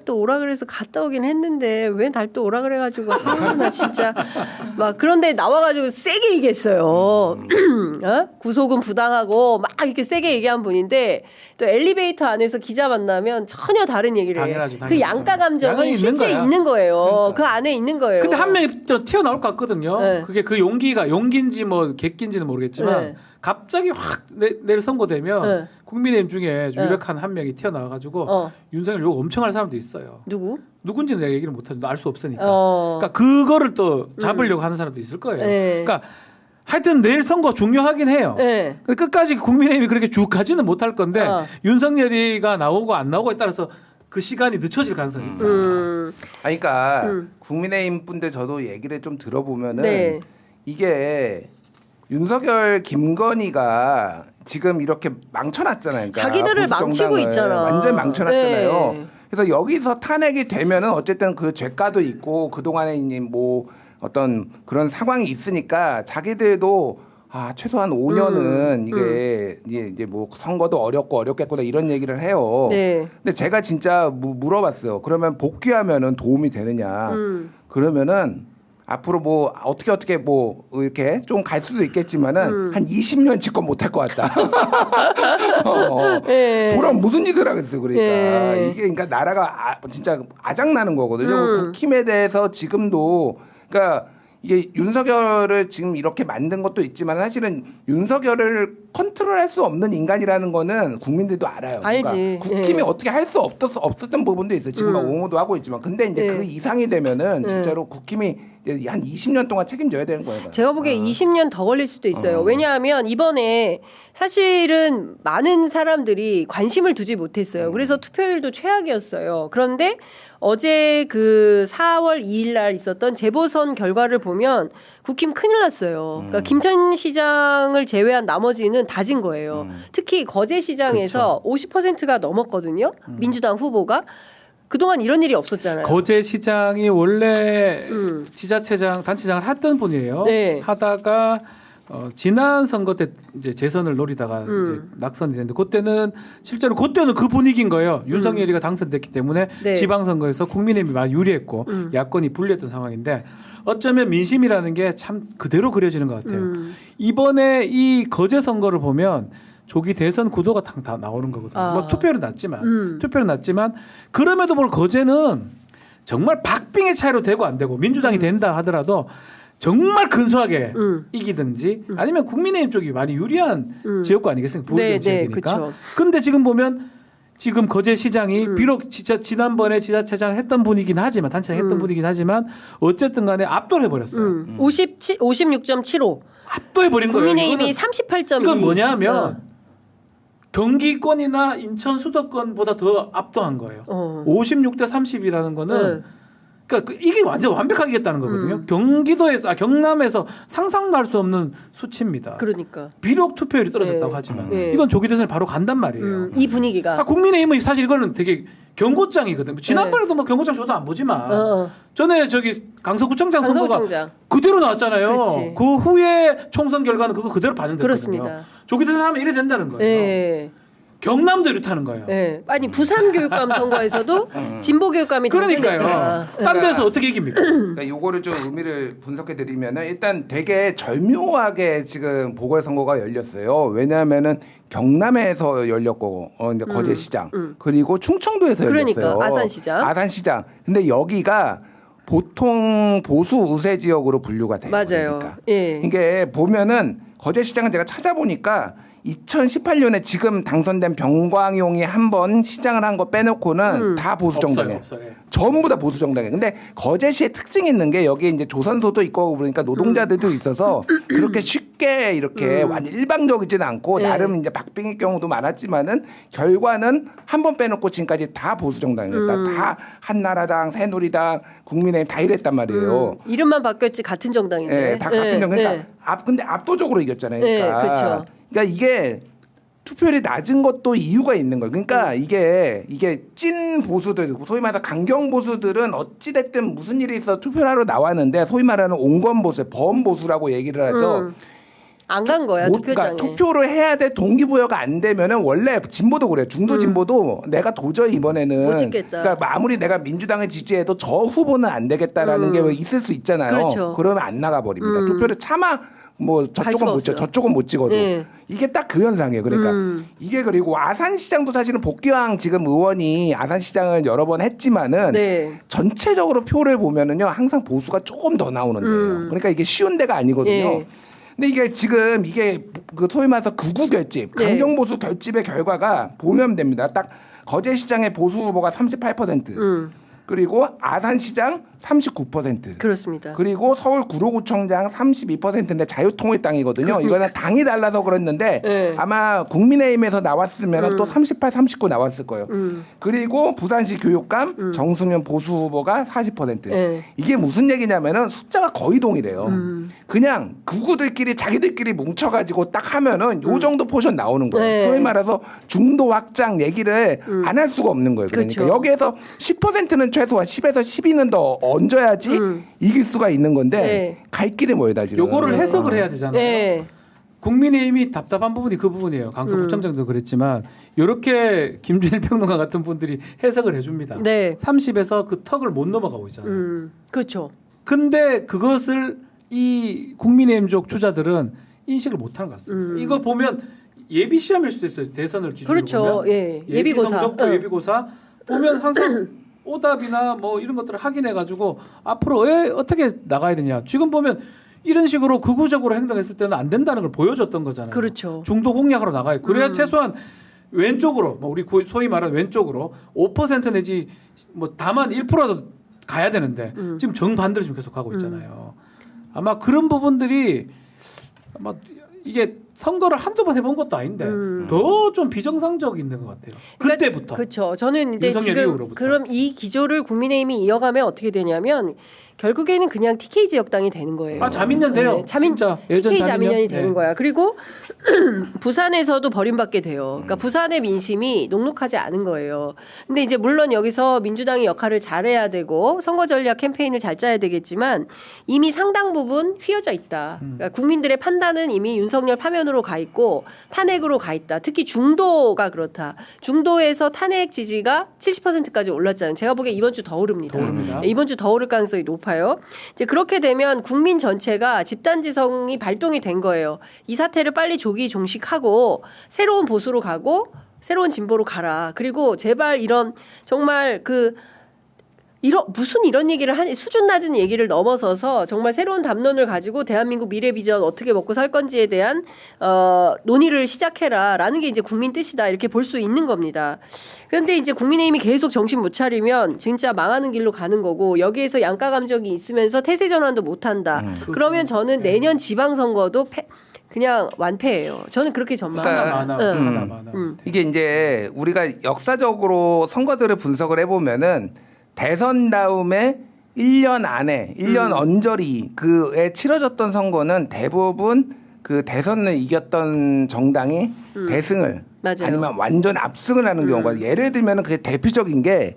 또 오라 그래서 갔다 오긴 했는데 왜 날 또 오라 그래가지고 나 진짜 막 그런데 나와가지고 세게 얘기했어요. 구속은 부당하고 막 이렇게 세게 얘기한 분인데 또 엘리베이터 안에서 기자 만나면 전혀 다른 얘기를 해요. 그 양가 감정은 실제 있는 거예요. 그러니까. 그 안에 있는 거예요. 근데 한 명이 튀어나올 것 같거든요. 네. 그게 그 용기인지 뭐 객기인지는 모르겠지만 네. 갑자기 확 내일 선고되면 국민의힘 중에 유력한 한 명이 튀어나와가지고 윤석열 욕 엄청 할 사람도 있어요. 누군지는 내가 얘기를 못하죠. 알 수 없으니까. 그러니까 그거를 또 잡으려고 하는 사람도 있을 거예요. 그러니까 하여튼 내일 선거 중요하긴 해요. 끝까지 국민의힘이 그렇게 쭉 가지는 못할 건데 윤석열이가 나오고 안 나오고에 따라서 그 시간이 늦춰질 가능성이 있다. 그러니까 국민의힘 분들 저도 얘기를 좀 들어보면은 이게 윤석열, 김건희가 지금 이렇게 망쳐놨잖아요. 그러니까 자기들을 망치고 있잖아. 완전 망쳐놨잖아요. 그래서 여기서 탄핵이 되면은 어쨌든 그 죄가도 있고 그동안에 뭐 어떤 그런 상황이 있으니까 자기들도 최소한 5년은 이게 뭐 선거도 어렵겠구나 이런 얘기를 해요. 근데 제가 진짜 물어봤어요. 그러면 복귀하면은 도움이 되느냐? 그러면은 앞으로 뭐 어떻게 뭐 이렇게 좀 갈 수도 있겠지만은 한 20년 집권 못할 것 같다. 돌아오면 무슨 짓을 하겠어요. 그러니까 이게 그러니까 나라가 진짜 아작나는 거거든요. 국힘에 대해서 지금도 그러니까 이게 윤석열을 지금 이렇게 만든 것도 있지만 사실은 윤석열을 컨트롤할 수 없는 인간이라는 거는 국민들도 알아요. 알지. 그러니까 국힘이 어떻게 할 수 없었던 부분도 있어요. 지금 막 옹호도 하고 있지만 근데 이제 그 이상이 되면은 진짜로 국힘이 한 20년 동안 책임져야 되는 거예요. 제가 보기에 20년 더 걸릴 수도 있어요. 왜냐하면 이번에 사실은 많은 사람들이 관심을 두지 못했어요. 그래서 투표율도 최악이었어요. 그런데 어제 그 4월 2일 날 있었던 재보선 결과를 보면 국힘 큰일 났어요. 그러니까 김천 시장을 제외한 나머지는 다 진 거예요. 특히 거제 시장에서 50%가 넘었거든요. 민주당 후보가. 그동안 이런 일이 없었잖아요. 거제 시장이 원래 지자체장, 단체장을 했던 분이에요. 하다가 지난 선거 때 이제 재선을 노리다가 이제 낙선이 됐는데 그때는 그 분위기인 거예요. 윤석열이가 당선됐기 때문에 지방선거에서 국민의힘이 많이 유리했고 야권이 불리했던 상황인데 어쩌면 민심이라는 게 참 그대로 그려지는 것 같아요. 이번에 이 거제 선거를 보면 조기 대선 구도가 다 나오는 거거든요. 뭐 투표율은 낮지만 그럼에도 불구하고 거제는 정말 박빙의 차이로 되고 안 되고 민주당이 된다 하더라도 정말 근소하게 이기든지 아니면 국민의힘 쪽이 많이 유리한 지역구 아니겠습니까? 부울경 지역이니까. 그런데 지금 보면 지금 거제 시장이 비록 지난번에 지자체장 했던 분이긴 하지만 단체장 했던 분이긴 하지만 어쨌든 간에 압도를 해버렸어요. 56.75. 압도해버린 거예요. 국민의힘이 38.2. 이건 뭐냐면 경기권이나 인천 수도권보다 더 압도한 거예요. 56대 30이라는 거는 그러니까 이게 완전 완벽하게 이겼다는 거거든요. 경남에서 상상도 할 수 없는 수치입니다. 그러니까. 비록 투표율이 떨어졌다고 하지만 이건 조기 대선에 바로 간단 말이에요. 이 분위기가. 국민의힘은 사실 이거는 되게 경고장이거든요. 지난번에도 뭐 경고장 저도 안 보지만 전에 저기 강서구청장 선거가 그 그대로 나왔잖아요. 그렇지. 그 후에 총선 결과는 그거 그대로 반영됐거든요. 그렇습니다. 조기 대선하면 이래 된다는 거예요. 네. 경남도 이렇다는 거예요. 네. 아니 부산 교육감 선거에서도 진보 교육감이 그러니까요. 당선됐잖아. 딴 데서 어떻게 이깁니까? 그러니까 요거를 좀 의미를 분석해 드리면은 일단 되게 절묘하게 지금 보궐선거가 열렸어요. 왜냐하면은 경남에서 열렸고 이제 거제시장 그리고 충청도에서 열렸어요. 그러니까 아산시장. 아산시장. 근데 여기가 보통 보수 우세 지역으로 분류가 돼요. 맞아요. 그러니까. 예. 이게 보면은 거제시장은 제가 찾아보니까 2018년에 지금 당선된 병광용이 한 번 시장을 한 거 빼놓고는 다 보수 정당이에요. 없어요. 전부 다 보수 정당이에요. 근데 거제시의 특징이 있는 게 여기 이제 조선소도 있고 그러니까 노동자들도 있어서 그렇게 쉽게 이렇게 완전 일방적이지는 않고 네. 나름 이제 박빙의 경우도 많았지만은 결과는 한 번 빼놓고 지금까지 다 보수 정당이에요. 다 한나라당, 새누리당, 국민의힘 다 이랬단 말이에요. 이름만 바뀌었지 같은 정당인데. 네, 다 같은 정. 그러니까 네. 근데 압도적으로 이겼잖아요. 네, 그러니까. 그렇죠. 그러니까 이게 투표율이 낮은 것도 이유가 있는 거예요. 그러니까 이게 찐 보수들, 소위 말해서 강경 보수들은 어찌 됐든 무슨 일이 있어 투표를 하러 나왔는데 소위 말하는 온건 보수, 범 보수라고 얘기를 하죠. 안 간 거야 투표장에. 그러니까 투표를 해야 될 동기부여가 안 되면은 원래 진보도 그래요. 중도 진보도 내가 도저히 이번에는 못 찍겠다. 그러니까 아무리 내가 민주당을 지지해도 저 후보는 안 되겠다라는 게 있을 수 있잖아요. 그렇죠. 그러면 안 나가 버립니다. 투표를 차마 뭐 저쪽은 수가 못 찍어, 없어요. 저쪽은 못 찍어도 네. 이게 딱 그 현상이에요. 그러니까 이게 그리고 아산시장도 사실은 복귀왕 지금 의원이 아산시장을 여러 번 했지만은 네. 전체적으로 표를 보면은요 항상 보수가 조금 더 나오는 데예요. 그러니까 이게 쉬운 데가 아니거든요. 예. 근데 이게 지금 이게 그 소위 말해서 극우 결집, 네. 강경 보수 결집의 결과가 보면 됩니다. 딱 거제시장의 보수 후보가 38%. 그리고 아산시장 39%. 그렇습니다. 그리고 서울 구로구청장 32%인데 자유통일당이거든요. 이거는 당이 달라서 그랬는데 네. 아마 국민의힘에서 나왔으면 또 38, 39 나왔을 거예요. 그리고 부산시 교육감 정승현 보수 후보가 40%. 네. 이게 무슨 얘기냐면은 숫자가 거의 동일해요. 그냥 극우들끼리 자기들끼리 뭉쳐가지고 딱 하면은 요 정도 포션 나오는 거예요. 네. 소위 말해서 중도 확장 얘기를 안 할 수가 없는 거예요. 그러니까 그렇죠. 여기에서 10%는 최소한 10에서 12는 더 얹어야지 이길 수가 있는 건데 네. 갈 길이 멀다 지금. 요거를 해석을 해야 되잖아요. 네. 국민의힘이 답답한 부분이 그 부분이에요. 강서구청장도 그랬지만 이렇게 김준일 평론가 같은 분들이 해석을 해줍니다. 네. 30에서 그 턱을 못 넘어가고 있잖아요. 그렇죠. 근데 그것을 이 국민의힘 쪽 주자들은 인식을 못하는 것 같습니다. 이거 보면 예비 시험일 수도 있어요. 대선을 기준으로 그렇죠. 보면 예. 예비고사. 성적표 예비고사 보면 항상 오답이나 뭐 이런 것들을 확인해 가지고 앞으로 왜 어떻게 나가야 되냐. 지금 보면 이런 식으로 극우적으로 행동했을 때는 안 된다는 걸 보여줬던 거잖아요. 그렇죠. 중도 공략하러 나가요. 그래야 최소한 왼쪽으로 뭐 우리 소위 말하는 왼쪽으로 5% 내지 뭐 다만 1%라도 가야 되는데 지금 정반대로 지금 계속 가고 있잖아요. 아마 그런 부분들이 아마 이게 선거를 한두 번 해본 것도 아닌데 더 좀 비정상적인 것 같아요. 그때부터. 그렇죠. 저는 근데 윤석열 지금 이후로부터. 그럼 이 기조를 국민의힘이 이어가면 어떻게 되냐면 결국에는 그냥 TK 지역당이 되는 거예요. 아 자민련 돼요. 네, 자민 진짜 예전 TK 자민련이 네. 되는 거야. 그리고 부산에서도 버림받게 돼요. 그러니까 부산의 민심이 녹록하지 않은 거예요. 근데 이제 물론 여기서 민주당이 역할을 잘해야 되고 선거 전략 캠페인을 잘 짜야 되겠지만 이미 상당 부분 휘어져 있다. 그러니까 국민들의 판단은 이미 윤석열 파면으로 가 있고 탄핵으로 가 있다. 특히 중도가 그렇다. 중도에서 탄핵 지지가 70%까지 올랐잖아요. 제가 보기에 이번 주 더 오릅니다. 더 오릅니다. 이번 주 더 오를 가능성이 높아요. 이제 그렇게 되면 국민 전체가 집단지성이 발동이 된 거예요. 이 사태를 빨리 조기 종식하고 새로운 보수로 가고 새로운 진보로 가라. 그리고 제발 이런 정말 무슨 이런 얘기를 하니 수준 낮은 얘기를 넘어서서 정말 새로운 담론을 가지고 대한민국 미래 비전 어떻게 먹고 살 건지에 대한 논의를 시작해라라는 게 이제 국민 뜻이다 이렇게 볼 수 있는 겁니다. 그런데 이제 국민의힘이 계속 정신 못 차리면 진짜 망하는 길로 가는 거고 여기에서 양가 감정이 있으면서 태세 전환도 못 한다. 그러면 저는 내년 지방선거도 그냥 완패예요. 저는 그렇게 전망합니다. 하나. 이게 이제 우리가 역사적으로 선거들을 분석을 해보면은 대선 다음에 1년 안에 1년 언저리 그에 치러졌던 선거는 대부분 그 대선을 이겼던 정당이 대승을 맞아요. 아니면 완전 압승을 하는 경우가 예를 들면은 그게 대표적인 게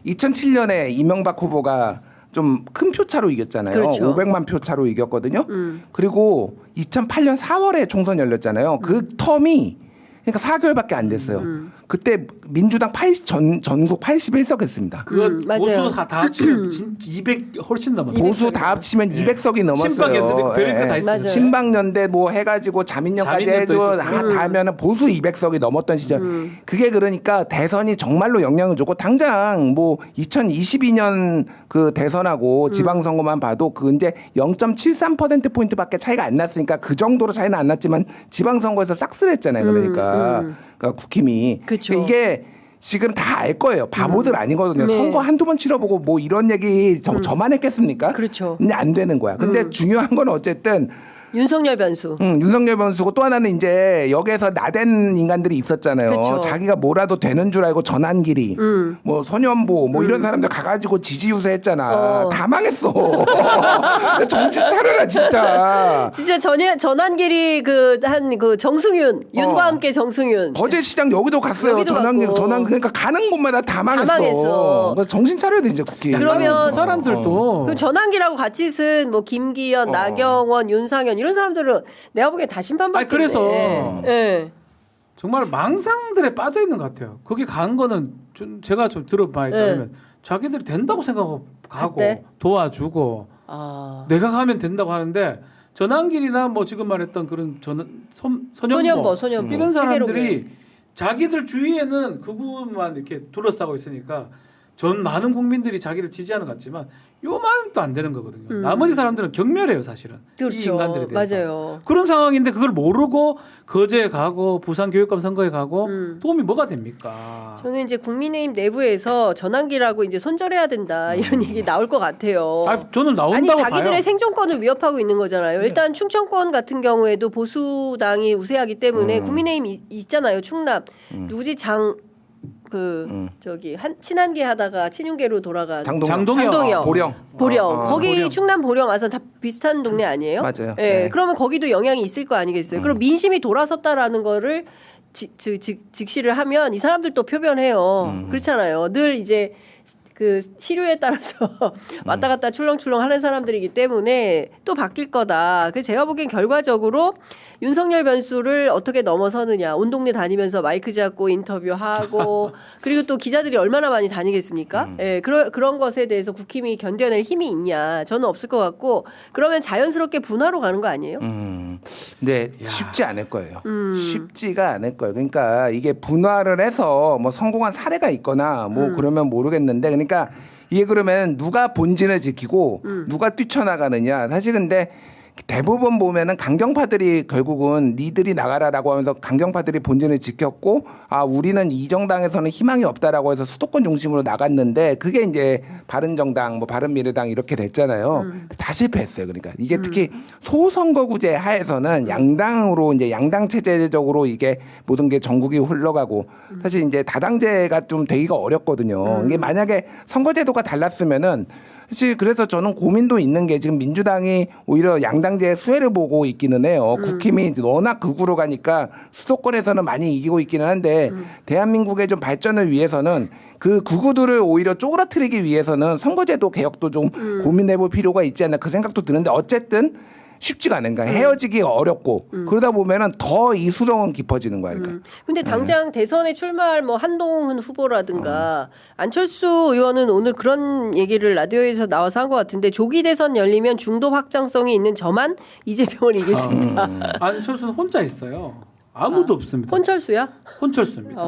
2007년에 이명박 후보가 좀 큰 표 차로 이겼잖아요. 그렇죠. 500만 표 차로 이겼거든요. 그리고 2008년 4월에 총선 열렸잖아요. 그 텀이 그러니까 4개월밖에 안 됐어요. 그때 민주당 전국 81석 했습니다. 그거 맞아요. 보수 다 합치면 200 훨씬 넘었어요. 보수 다 합치면 200석이 넘었어요. 친박연대 별의별 다 있었죠. 맞아요. 친박연대 뭐 해가지고 자민련까지 자민련도 해도 다 하면은 보수 200석이 넘었던 시절. 그게 그러니까 대선이 정말로 영향을 줬고 당장 뭐 2022년 그 대선하고 지방선거만 봐도 그 이제 0.73%포인트밖에 차이가 안 났으니까 그 정도로 차이는 안 났지만 지방선거에서 싹쓸했잖아요. 그러니까 국힘이. 그쵸. 이게 지금 다 알 거예요. 바보들 아니거든요. 네. 선거 한두 번 치러보고 뭐 이런 얘기 저만 했겠습니까? 그렇죠. 근데 안 되는 거야. 근데 중요한 건 어쨌든 윤석열 변수. 윤석열 변수고 또 하나는 이제 역에서 나댄 인간들이 있었잖아요. 그쵸. 자기가 뭐라도 되는 줄 알고 전환길이 뭐 소년보 뭐 이런 사람들 가가지고 지지유세 했잖아. 다 망했어. 정신 차려라 진짜. 진짜 전환길이 한 정승윤 윤과 함께 정승윤. 거제시장 여기도 갔어요. 여기도 전환 갔고. 그러니까 가는 곳마다 다 망했어. 망했어. 그러니까 정신 차려야 돼 이제 국회. 그러면 그 사람들도 그럼 전환길하고 같이 쓴 뭐 김기현, 나경원, 윤상현 이런 사람들은 내가 보기엔 다 심판받겠네. 그래서 예. 정말 망상들에 빠져 있는 것 같아요. 거기 간 거는 제가 좀 들어봐야 따르면 자기들이 된다고 생각하고 가고 갔대? 도와주고 내가 가면 된다고 하는데 전환길이나 뭐 지금 말했던 그런 소년보 이런 사람들이 자기들 주위에는 그분만 이렇게 둘러싸고 있으니까 전 많은 국민들이 자기를 지지하는 것 같지만 요만도 안 되는 거거든요. 나머지 사람들은 경멸해요, 사실은. 그렇죠. 이 인간들에 대해서. 맞아요. 그런 상황인데 그걸 모르고 거제에 가고 부산교육감 선거에 가고 도움이 뭐가 됩니까? 저는 이제 국민의힘 내부에서 전환길하고 이제 손절해야 된다 이런 얘기 나올 것 같아요. 저는 아니 나온다고 자기들의 봐요. 생존권을 위협하고 있는 거잖아요. 일단 충청권 같은 경우에도 보수당이 우세하기 때문에 국민의힘 있잖아요. 충남 누구지 친한계 하다가 친윤계로 돌아간 장동혁. 보령. 거기 보령. 충남 보령 와서 다 비슷한 동네 아니에요? 맞아요. 예. 네. 그러면 거기도 영향이 있을 거 아니겠어요? 그럼 민심이 돌아섰다라는 거를 직시를 하면 이 사람들도 표변해요. 그렇잖아요. 늘 이제 그 시류에 따라서 왔다 갔다 출렁출렁 하는 사람들이기 때문에 또 바뀔 거다. 그래서 제가 보기엔 결과적으로 윤석열 변수를 어떻게 넘어서느냐. 온 동네 다니면서 마이크 잡고 인터뷰하고 그리고 또 기자들이 얼마나 많이 다니겠습니까? 예, 그런 것에 대해서 국힘이 견뎌낼 힘이 있냐. 저는 없을 것 같고 그러면 자연스럽게 분화로 가는 거 아니에요? 근데 쉽지 않을 거예요. 쉽지가 않을 거예요. 그러니까 이게 분화를 해서 뭐 성공한 사례가 있거나 뭐 그러면 모르겠는데 그러니까 이게 그러면 누가 본진을 지키고 누가 뛰쳐나가느냐. 사실 근데 대부분 보면은 강경파들이 결국은 니들이 나가라라고 하면서 강경파들이 본진을 지켰고 우리는 이 정당에서는 희망이 없다라고 해서 수도권 중심으로 나갔는데 그게 이제 바른정당 뭐 바른미래당 이렇게 됐잖아요. 다 실패했어요. 그러니까 이게 특히 소선거구제 하에서는 양당으로 이제 양당 체제적으로 이게 모든 게 전국이 흘러가고 사실 이제 다당제가 좀 되기가 어렵거든요. 이게 만약에 선거제도가 달랐으면은 사실 그래서 저는 고민도 있는 게 지금 민주당이 오히려 양당제의 수혜를 보고 있기는 해요. 국힘이 워낙 극우로 가니까 수도권에서는 많이 이기고 있기는 한데 대한민국의 좀 발전을 위해서는 그 극우들을 오히려 쪼그라뜨리기 위해서는 선거제도 개혁도 좀 고민해볼 필요가 있지 않나 그 생각도 드는데 어쨌든 쉽지가 않은 거야. 헤어지기가 어렵고 그러다 보면은 더 이 수렁은 깊어지는 거야. 그러니까. 근데 당장 대선에 출마할 뭐 한동훈 후보라든가 안철수 의원은 오늘 그런 얘기를 라디오에서 나와서 한 것 같은데 조기 대선 열리면 중도 확장성이 있는 저만 이재명을 이길 수 있다. 안철수는 혼자 있어요. 아무도 없습니다. 혼철수야? 혼철수입니다.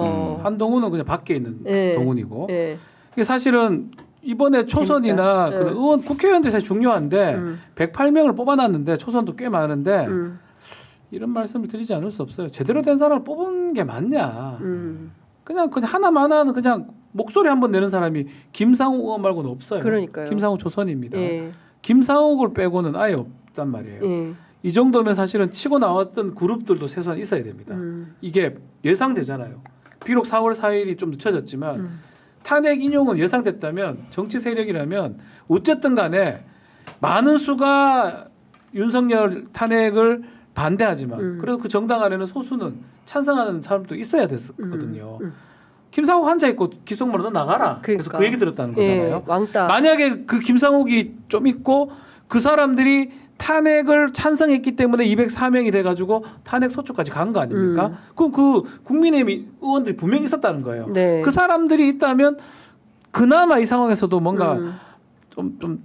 한동훈은 그냥 밖에 있는 동훈이고. 네. 이게 사실은 이번에 초선이나 그런 의원 국회의원들이 사실 중요한데 108명을 뽑아놨는데 초선도 꽤 많은데 이런 말씀을 드리지 않을 수 없어요. 제대로 된 사람을 뽑은 게 맞냐. 그냥 하나만은 그냥 목소리 한번 내는 사람이 김상욱 의원 말고는 없어요. 그러니까요. 김상욱 초선입니다. 예. 김상욱을 빼고는 아예 없단 말이에요. 예. 이 정도면 사실은 치고 나왔던 그룹들도 최소한 있어야 됩니다. 이게 예상되잖아요. 비록 4월 4일이 좀 늦춰졌지만 탄핵 인용은 예상됐다면 정치 세력이라면 어쨌든 간에 많은 수가 윤석열 탄핵을 반대하지만 그래도 그 정당 안에는 소수는 찬성하는 사람도 있어야 됐었거든요. 김상욱 환자 있고 기성모로 너 나가라. 그래서 그러니까. 그 얘기 들었다는 거잖아요. 예, 왕따. 만약에 그 김상욱이 좀 있고 그 사람들이 탄핵을 찬성했기 때문에 204명이 돼가지고 탄핵 소추까지 간 거 아닙니까? 그럼 그 국민의힘 의원들이 분명히 있었다는 거예요. 네. 그 사람들이 있다면 그나마 이 상황에서도 뭔가 좀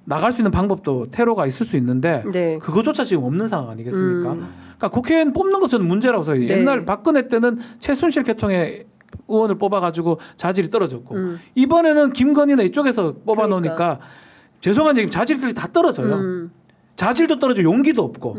나갈 수 있는 방법도 테러가 있을 수 있는데 네. 그거조차 지금 없는 상황 아니겠습니까? 그러니까 국회의원 뽑는 것 저는 문제라고 생각해요. 네. 옛날 박근혜 때는 최순실 계통의 의원을 뽑아가지고 자질이 떨어졌고 이번에는 김건희나 이쪽에서 뽑아놓으니까 그러니까. 죄송한 얘기 자질들이 다 떨어져요. 자질도 떨어져 용기도 없고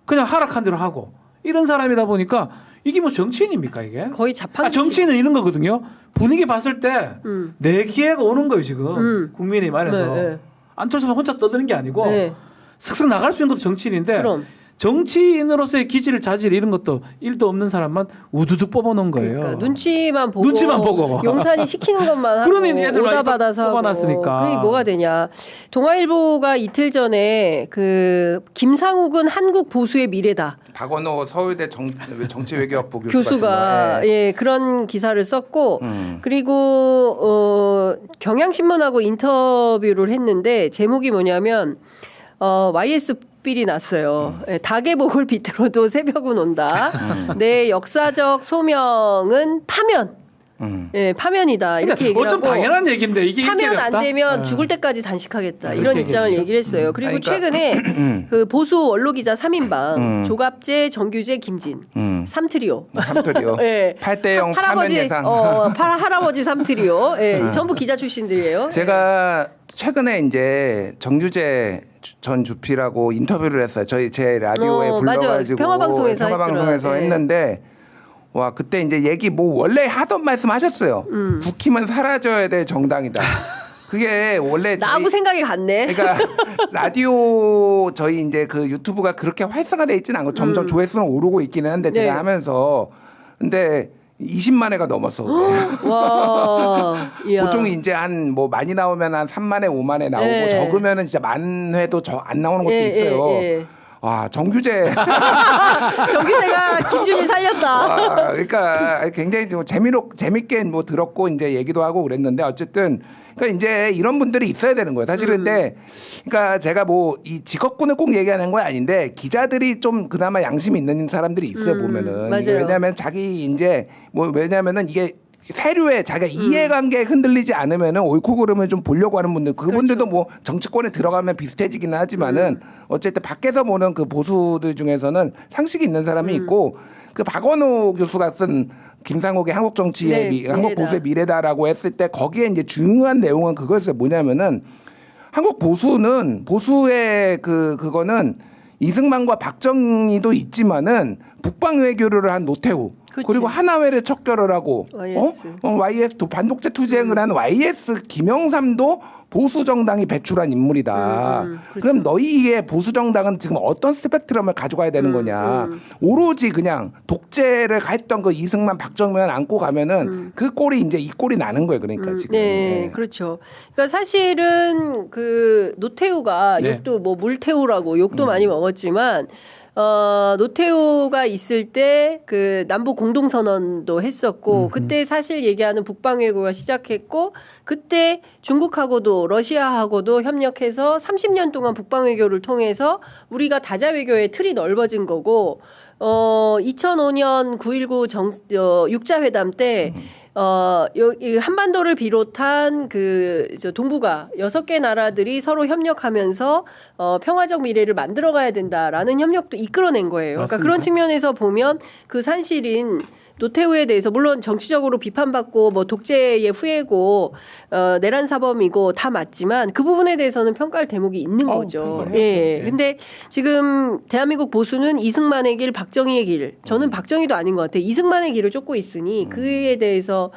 그냥 하락한 대로 하고 이런 사람이다 보니까 이게 뭐 정치인입니까 이게? 거의 자판. 정치인은 이런 거거든요. 분위기 봤을 때 내 기회가 오는 거예요 지금 국민의힘 안에서. 네, 네. 안철수는 혼자 떠드는 게 아니고 네. 슥슥 나갈 수 있는 것도 정치인인데 그럼. 정치인으로서의 기질 자질 이런 것도 일도 없는 사람만 우두둑 뽑아놓은 거예요. 그러니까 눈치만 보고 용산이 시키는 것만 하고 그러니 애들 많이 오다 받아서 뽑아놨으니까. 그게 뭐가 되냐. 동아일보가 이틀 전에 그 김상욱은 한국 보수의 미래다. 박원호 서울대 정치외교학부 교수가 예. 예, 그런 기사를 썼고 그리고 경향신문하고 인터뷰를 했는데 제목이 뭐냐면 YS 필이 났어요. 예, 닭의 목을 비틀어도 새벽은 온다. 내 역사적 소명은 파면. 예, 파면이다. 이렇게 얘기를 좀 하고. 당연한 얘기인데 이게 파면 안 없다? 되면 죽을 때까지 단식하겠다. 이런 그렇게 입장을 얘기했죠. 얘기를 했어요. 그리고 그러니까. 최근에 그 보수 원로기자 3인방 조갑재, 정규재, 김진 3트리오. 3트리오. 예. 8대0 파면 할아버지 예상. 할아버지 3트리오. 예, 전부 기자 출신들이에요. 제가 최근에 이제 정규재 전 주필하고 인터뷰를 했어요. 제 라디오에 불러가지고 평화방송에서 평화방송에서 했는데 와 그때 이제 얘기 뭐 원래 하던 말씀 하셨어요. 국힘은 사라져야 될 정당이다. 그게 원래 나하고 생각이 같네. 그러니까 라디오 저희 이제 그 유튜브가 그렇게 활성화돼 있지는 않고 점점 조회수는 오르고 있기는 한데 제가 네. 하면서 근데 20만 회가 넘었어. 와, 이야. 보통 이제 한 뭐 많이 나오면 한 3만 회, 5만 회 나오고 네. 적으면은 진짜 만 회도 안 나오는 것도 예, 있어요. 예. 와 정규재. 정규재가 김준일 살렸다. 와, 그러니까 굉장히 좀 재밌게 뭐 들었고 이제 얘기도 하고 그랬는데 어쨌든. 그러니까 이제 이런 분들이 있어야 되는 거예요. 사실 근데 그러니까 제가 뭐 이 직업군을 꼭 얘기하는 건 아닌데 기자들이 좀 그나마 양심 있는 사람들이 있어요 보면은. 맞아요. 왜냐하면 자기 이제 뭐 왜냐하면은 이게 세류에 자기가 이해관계에 흔들리지 않으면은 옳고 그름을 좀 보려고 하는 분들 그분들도 그렇죠. 뭐 정치권에 들어가면 비슷해지기는 하지만은 어쨌든 밖에서 보는 그 보수들 중에서는 상식이 있는 사람이 있고 그 박원호 교수가 쓴 김상욱의 한국 정치의 네, 한국 미래다. 보수의 미래다라고 했을 때 거기에 이제 중요한 내용은 그거였어요. 뭐냐면은 한국 보수는 보수의 그거는 이승만과 박정희도 있지만은 북방 외교를 한 노태우 그치. 그리고 하나회를 척결을 하고 YS. YS 또 반독재 투쟁을 한 YS 김영삼도 보수 정당이 배출한 인물이다. 그렇죠. 그럼 너희의 보수 정당은 지금 어떤 스펙트럼을 가져가야 되는 거냐? 오로지 그냥 독재를 했던 그 이승만 박정희만 안고 가면은 그 꼴이 이제 이 꼴이 나는 거예요. 그러니까 지금. 네, 그렇죠. 그러니까 사실은 그 노태우가 네. 욕도 뭐 물태우라고 욕도 많이 먹었지만 노태우가 있을 때 그 남북 공동선언도 했었고 그때 사실 얘기하는 북방외교가 시작했고 그때 중국하고도 러시아하고도 협력해서 30년 동안 북방외교를 통해서 우리가 다자외교의 틀이 넓어진 거고 2005년 9.19 육자회담 때 이 한반도를 비롯한 저 동북아 6개 나라들이 서로 협력하면서 평화적 미래를 만들어가야 된다라는 협력도 이끌어낸 거예요. 그러니까 맞습니다. 그런 측면에서 보면 그 산실인 노태우에 대해서 물론 정치적으로 비판받고 뭐 독재의 후예고 내란 사범이고 다 맞지만 그 부분에 대해서는 평가할 대목이 있는 거죠. 평가를 예. 해야죠. 근데 지금 대한민국 보수는 이승만의 길, 박정희의 길. 저는 박정희도 아닌 것 같아요. 이승만의 길을 쫓고 있으니 그에 대해서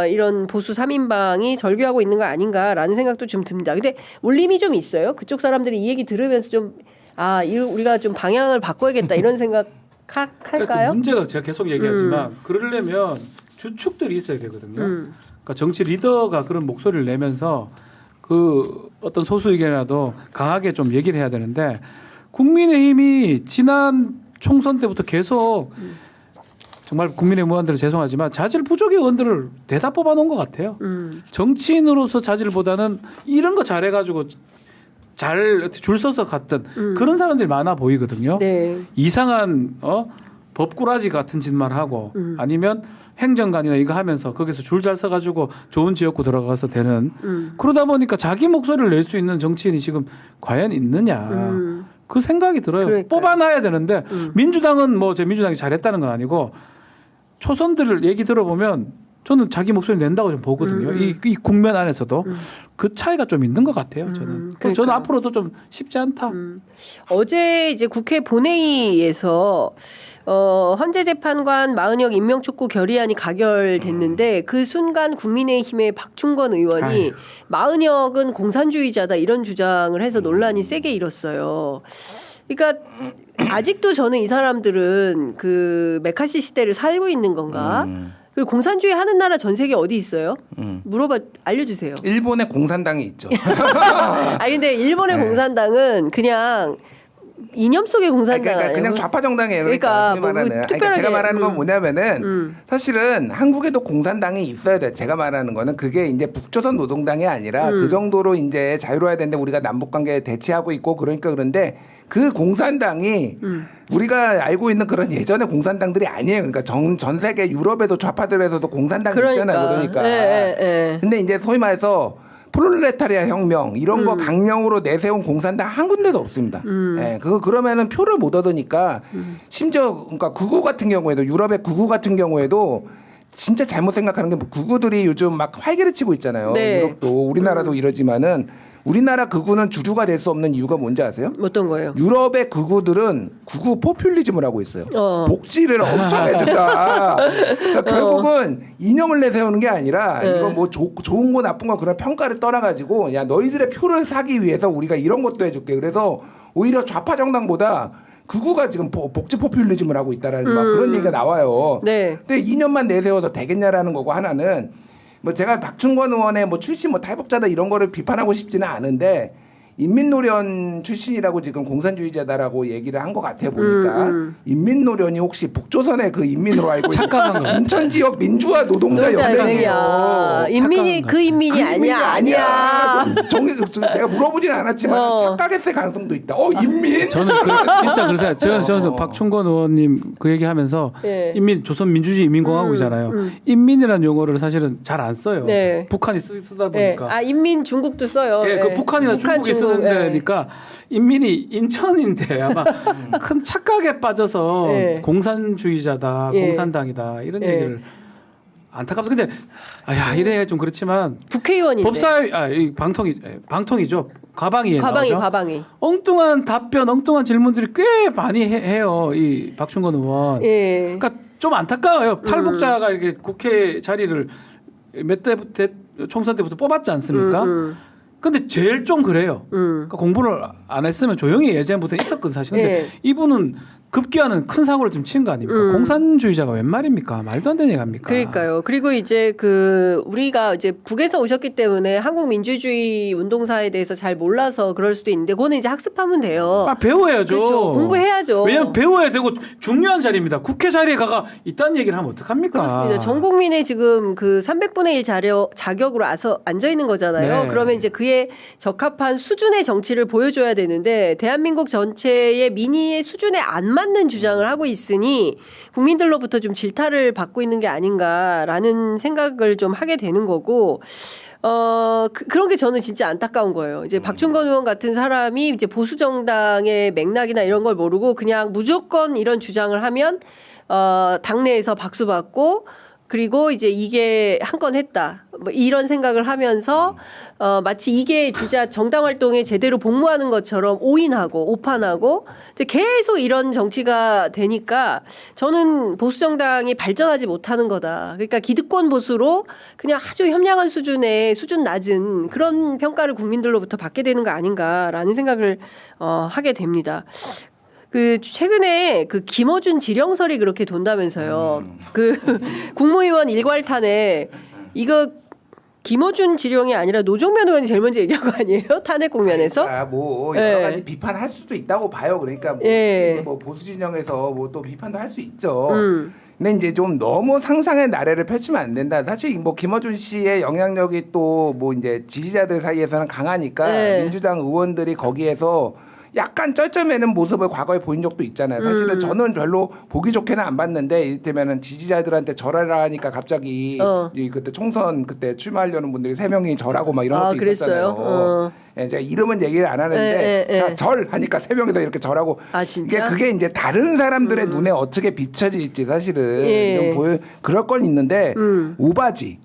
이런 보수 3인방이 절규하고 있는 거 아닌가라는 생각도 좀 듭니다. 근데 울림이 좀 있어요. 그쪽 사람들이 이 얘기 들으면서 좀 우리가 좀 방향을 바꿔야겠다 이런 생각 할까요? 그러니까 그 문제가 제가 계속 얘기하지만 그러려면 주축들이 있어야 되거든요. 그러니까 정치 리더가 그런 목소리를 내면서 그 어떤 소수 의견이라도 강하게 좀 얘기를 해야 되는데 국민의힘이 지난 총선 때부터 계속 정말 국민의힘 의원들은 죄송하지만 자질 부족의 의원들을 대다 뽑아놓은 것 같아요. 정치인으로서 자질보다는 이런 거 잘해가지고 잘 줄 서서 갔던 그런 사람들이 많아 보이거든요. 네. 이상한 법꾸라지 같은 짓만 하고 아니면 행정관이나 이거 하면서 거기서 줄 잘 서가지고 좋은 지역구 들어가서 되는 그러다 보니까 자기 목소리를 낼 수 있는 정치인이 지금 과연 있느냐 그 생각이 들어요. 그러니까요. 뽑아놔야 되는데 민주당은 뭐 제 민주당이 잘했다는 건 아니고 초선들 얘기 들어보면 저는 자기 목소리 낸다고 좀 보거든요. 이 국면 안에서도 그 차이가 좀 있는 것 같아요. 저는. 저는 앞으로도 좀 쉽지 않다. 어제 이제 국회 본회의에서 헌재재판관 마은혁 임명촉구 결의안이 가결됐는데 그 순간 국민의힘의 박충건 의원이 마은혁은 공산주의자다 이런 주장을 해서 논란이 세게 일었어요. 그러니까 아직도 저는 이 사람들은 그 메카시 시대를 살고 있는 건가? 그리고 공산주의 하는 나라 전 세계 어디 있어요? 알려주세요. 일본에 공산당이 있죠. 아니 근데 일본의 공산당은 그냥 이념 속의 공산당. 그러니까 그냥 좌파 정당이에요. 그러니까 제가 말하는 건 뭐냐면은 사실은 한국에도 공산당이 있어야 돼. 제가 말하는 거는 그게 이제 북조선 노동당이 아니라 그 정도로 이제 자유로워야 되는데 우리가 남북 관계에 대치하고 있고 그러니까 그런데 그 공산당이 우리가 알고 있는 그런 예전의 공산당들이 아니에요. 그러니까 전 세계 유럽에도 좌파들에서도 공산당이 있잖아요. 그러니까. 근데 이제 소위 말해서 프롤레타리아 혁명 이런 거 강령으로 내세운 공산당 한 군데도 없습니다. 예, 그러면은 표를 못 얻으니까 심지어 그러니까 극우 같은 경우에도 유럽의 극우 같은 경우에도 진짜 잘못 생각하는 게 극우들이 요즘 막 활개를 치고 있잖아요. 네. 유럽도 우리나라도 이러지만은 우리나라 극우는 주류가 될 수 없는 이유가 뭔지 아세요? 어떤 거예요? 유럽의 극우들은 극우 포퓰리즘을 하고 있어요. 복지를 엄청 해준다. 그러니까 결국은 이념을 내세우는 게 아니라 이거 뭐 좋은 거 나쁜 거 그런 평가를 떠나가지고 야 너희들의 표를 사기 위해서 우리가 이런 것도 해줄게. 그래서 오히려 좌파 정당보다 극우가 지금 복지 포퓰리즘을 하고 있다라는 막 그런 얘기가 나와요. 네. 근데 이념만 내세워서 되겠냐라는 거고 하나는 뭐 제가 박충건 의원의 뭐 출신 뭐 탈북자다 이런 거를 비판하고 싶지는 않은데 인민노련 출신이라고 지금 공산주의자다라고 얘기를 한 것 같아 보니까 인민노련이 혹시 북조선의 그 인민으로 알고 있는 인천 지역 민주화 노동자 연맹이에요. 인민이 그 인민이 아니야. 내가 물어보진 않았지만 착각했을 가능성도 있다. 인민? 저는 진짜 그래서 저는 박충건 의원님 그 얘기하면서 인민 조선 민주주의 인민공화국이잖아요. 인민이라는 용어를 사실은 잘 안 써요. 네. 북한이 쓰다 보니까. 아 인민 중국도 써요. 그 북한이나 중국이 쓰는 데니까 인민이 인천인데 아마 큰 착각에 빠져서 공산주의자다, 공산당이다 이런 얘기를 안타깝습니다. 근데 이래야 좀 그렇지만 국회의원인데 법사위 방통이죠. 가방이. 엉뚱한 답변, 엉뚱한 질문들이 꽤 많이 해요. 이 박충건 의원. 그러니까 좀 안타까워요. 탈북자가 이렇게 국회 자리를 몇 대 총선 때부터 뽑았지 않습니까? 근데 제일 좀 그래요. 그러니까 공부를 안 했으면 조용히 예전부터 있었거든 사실. 근데 이분은 급기야는 큰 사고를 좀 친 거 아닙니까? 공산주의자가 웬 말입니까? 말도 안 되는 얘기 합니까? 그러니까요. 그리고 이제 우리가 이제 북에서 오셨기 때문에 한국 민주주의 운동사에 대해서 잘 몰라서 그럴 수도 있는데 그거는 이제 학습하면 돼요. 배워야죠. 그렇죠. 공부해야죠. 왜냐면 배워야 되고 중요한 자리입니다. 국회 자리에 가가 이딴 얘기를 하면 어떡합니까? 그렇습니다. 전 국민의 지금 그 300분의 1 자격으로 앉아 있는 거잖아요. 네. 그러면 이제 그에 적합한 수준의 정치를 보여줘야 되는데 대한민국 전체의 민의의 수준에 안 맞는 주장을 하고 있으니 국민들로부터 좀 질타를 받고 있는 게 아닌가라는 생각을 좀 하게 되는 거고 그런 게 저는 진짜 안타까운 거예요. 이제 박충건 의원 같은 사람이 이제 보수 정당의 맥락이나 이런 걸 모르고 그냥 무조건 이런 주장을 하면 당내에서 박수 받고 그리고 이제 이게 한 건 했다. 뭐 이런 생각을 하면서 마치 이게 진짜 정당 활동에 제대로 복무하는 것처럼 오인하고 오판하고 이제 계속 이런 정치가 되니까 저는 보수 정당이 발전하지 못하는 거다. 그러니까 기득권 보수로 그냥 아주 협량한 수준의 수준 낮은 그런 평가를 국민들로부터 받게 되는 거 아닌가라는 생각을 하게 됩니다. 최근에 김어준 지령설이 그렇게 돈다면서요. 국무위원 일괄탄핵 이거 김어준 지령이 아니라 노종면 의원이 제일 먼저 얘기한 거 아니에요? 탄핵 국면에서? 여러 가지 비판할 수도 있다고 봐요. 그러니까 뭐 보수 진영에서 뭐 또 비판도 할 수 있죠. 근데 이제 좀 너무 상상의 나래를 펼치면 안 된다. 사실 뭐 김어준 씨의 영향력이 또 뭐 이제 지지자들 사이에서는 강하니까 네. 민주당 의원들이 거기에서 약간 쩔쩔매는 모습을 과거에 보인 적도 있잖아요. 사실은 저는 별로 보기 좋게는 안 봤는데 이를테면은 지지자들한테 절하라 하니까 갑자기 그때 총선 그때 출마하려는 분들이 3명이 절하고 막 이런 것도 있었잖아요. 예, 제가 이름은 얘기를 안 하는데 자, 절 하니까 3명이서 이렇게 절하고 이게 그게 이제 다른 사람들의 눈에 어떻게 비춰질지 사실은 좀 그럴 건 있는데 오바지.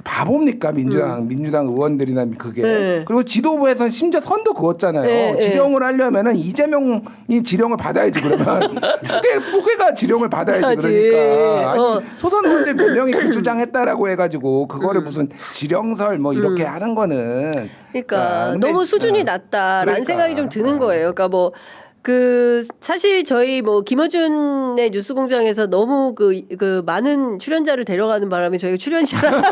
바보입니까 민주당 의원들이나 그게 그리고 지도부에서는 심지어 선도 그었잖아요. 지령을 하려면은 이재명이 지령을 받아야지 그러면 후계가 지령을 받아야지 그러니까 아니, 초선 의원들 몇 명이 그 주장했다라고 해가지고 그거를 무슨 지령설 뭐 이렇게 하는 거는 그러니까 너무 수준이 낮다라는 생각이 좀 드는 거예요. 그러니까 뭐. 사실 저희 뭐 김어준의 뉴스공장에서 너무 그 많은 출연자를 데려가는 바람에 저희가 출연자랑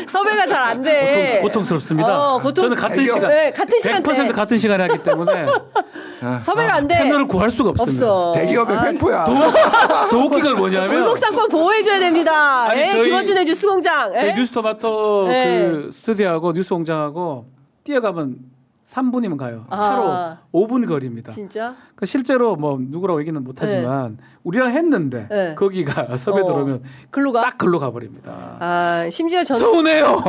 섭외가 잘 안 돼. 고통스럽습니다. 저는 같은 시간, 네, 같은 시간 100% 같은 시간에 하기 때문에 섭외가 안 돼. 패널을 구할 수가 없습니다. 없어. 대기업의 횡포야. 더 웃긴 건 뭐냐면 골목상권 보호해줘야 됩니다. 아니, 김어준의 뉴스공장. 저희 뉴스토마토 그 스튜디오하고 뉴스공장하고 뛰어가면 3분이면 가요. 차로 5분 거리입니다. 진짜? 그러니까 실제로 뭐 누구라고 얘기는 못하지만 우리랑 했는데 거기가 섭외 들어오면 딱 글로 가버립니다. 심지어 저는 서운해요.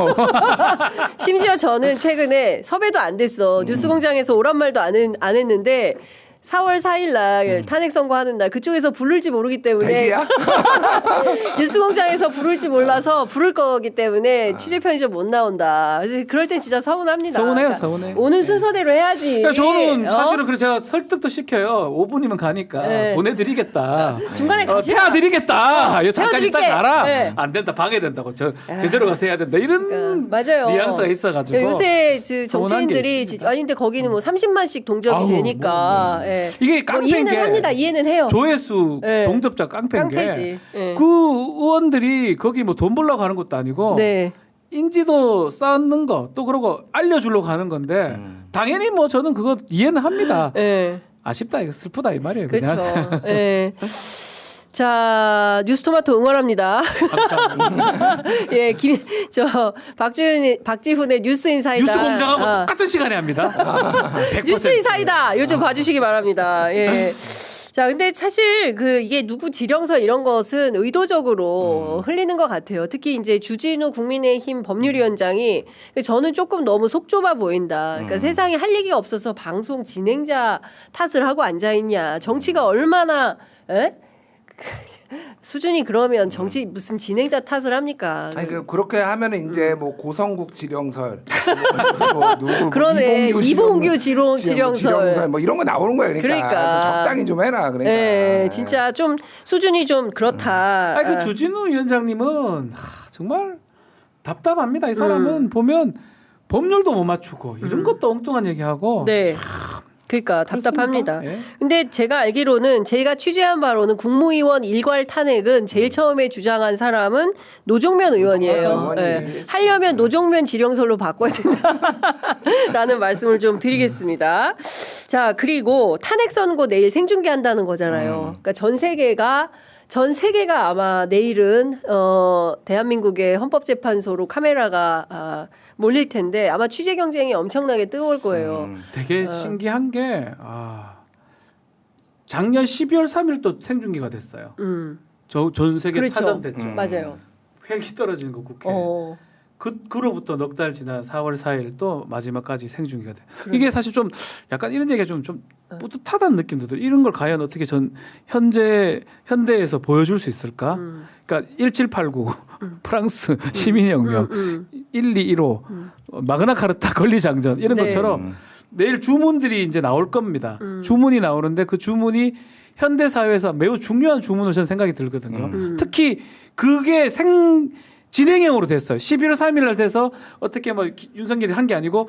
심지어 저는 최근에 섭외도 안 됐어. 뉴스공장에서 오란 말도 안 했는데 4월 4일 날 탄핵 선고하는 날 그쪽에서 부를지 모르기 때문에 대기야? 뉴스공장에서 부를지 몰라서 부를 거기 때문에 취재 편의점 못 나온다. 그래서 그럴 땐 진짜 서운합니다. 서운해요, 그러니까 서운해. 오는 순서대로 해야지. 그러니까 저는 사실은 그래서 제가 설득도 시켜요. 5분이면 가니까 보내드리겠다. 중간에 같이 태워드리겠다. 잠깐 있다 가라. 안 된다. 방해된다고. 제대로 가서 해야 된다. 이런 맞아요. 뉘앙스가 있어가지고. 요새 정치인들이 아니 근데 거기는 뭐 30만씩 동접이 되니까. 이게 뭐 이해는 합니다. 이해는 해요. 조회수 동접자 깡패인 깡패지. 그 의원들이 거기 뭐 돈 벌려고 하는 것도 아니고 인지도 쌓는 거 또 그러고 알려주려고 하는 건데 당연히 뭐 저는 그거 이해는 합니다. 아쉽다 이거 슬프다 이 말이에요. 그냥. 그렇죠. 자, 뉴스토마토 응원합니다. 예, 박지훈의 뉴스인사이다. 뉴스공장하고 똑같은 시간에 합니다. 100%. 뉴스인사이다. 요즘 봐주시기 바랍니다. 예. 자, 근데 사실 이게 누구 지령서 이런 것은 의도적으로 흘리는 것 같아요. 특히 이제 주진우 국민의힘 법률위원장이 저는 조금 너무 속 좁아 보인다. 그러니까 세상에 할 얘기가 없어서 방송 진행자 탓을 하고 앉아 있냐. 정치가 얼마나 수준이 그러면 정치 무슨 진행자 탓을 합니까? 아니 그렇게 하면은 이제 뭐 고성국 지령설, 누구 그러네 이봉규 지령설 뭐 이런 거 나오는 거예요. 그러니까 좀 적당히 좀 해라. 그러니까 진짜 좀 수준이 좀 그렇다. 아니 그 주진우 위원장님은 정말 답답합니다. 이 사람은 보면 법률도 못 맞추고 이런 것도 엉뚱한 얘기하고. 그러니까 답답합니다. 예. 근데 제가 알기로는 제가 취재한 바로는 국무위원 일괄 탄핵은 제일 처음에 주장한 사람은 노종면 의원이에요. 하려면 노종면 지령설로 바꿔야 된다라는 말씀을 좀 드리겠습니다. 자, 그리고 탄핵 선고 내일 생중계한다는 거잖아요. 그러니까 전 세계가 아마 내일은 대한민국의 헌법재판소로 카메라가 몰릴 텐데 아마 취재 경쟁이 엄청나게 뜨거울 거예요. 되게 신기한 게 작년 12월 3일 또 생중계가 됐어요. 전 세계 타전됐죠. 맞아요. 획이 떨어지는 거 국회. 그로부터 넉 달 지난 4월 4일 또 마지막까지 생중계가 돼. 이게 사실 좀 약간 이런 얘기가 좀 뿌듯하다는 느낌도 들어요. 이런 걸 과연 어떻게 현대에서 보여줄 수 있을까? 그러니까 1789 프랑스 시민혁명 1215 마그나 카르타 권리장전 이런 것처럼 내일 주문들이 이제 나올 겁니다. 주문이 나오는데 그 주문이 현대 사회에서 매우 중요한 주문으로 저는 생각이 들거든요. 특히 그게 진행형으로 됐어요. 11월 3일 날 돼서 어떻게 뭐 윤석열이 한 게 아니고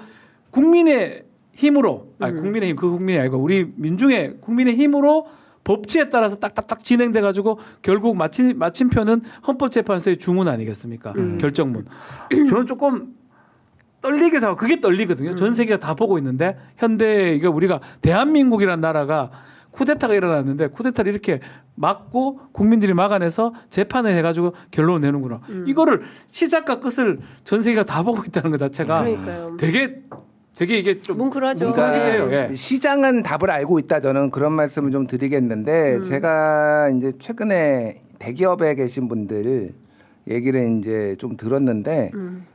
국민의 힘으로 국민의 힘 그 국민이 아니고 우리 민중의 국민의 힘으로 법치에 따라서 딱딱딱 진행돼 가지고 결국 마침표는 헌법재판소의 주문 아니겠습니까? 결정문. 저는 조금 떨리기도 하고 그게 떨리거든요. 전 세계가 다 보고 있는데 현대 이게 우리가 대한민국이라는 나라가 쿠데타가 일어났는데 쿠데타를 이렇게 막고 국민들이 막아내서 재판을 해가지고 결론을 내는구나. 이거를 시작과 끝을 전 세계가 다 보고 있다는 것 자체가 그러니까요. 되게 이게 좀 뭉클하죠. 그러니까 예. 시장은 답을 알고 있다 저는 그런 말씀을 좀 드리겠는데 제가 이제 최근에 대기업에 계신 분들 얘기를 이제 좀 들었는데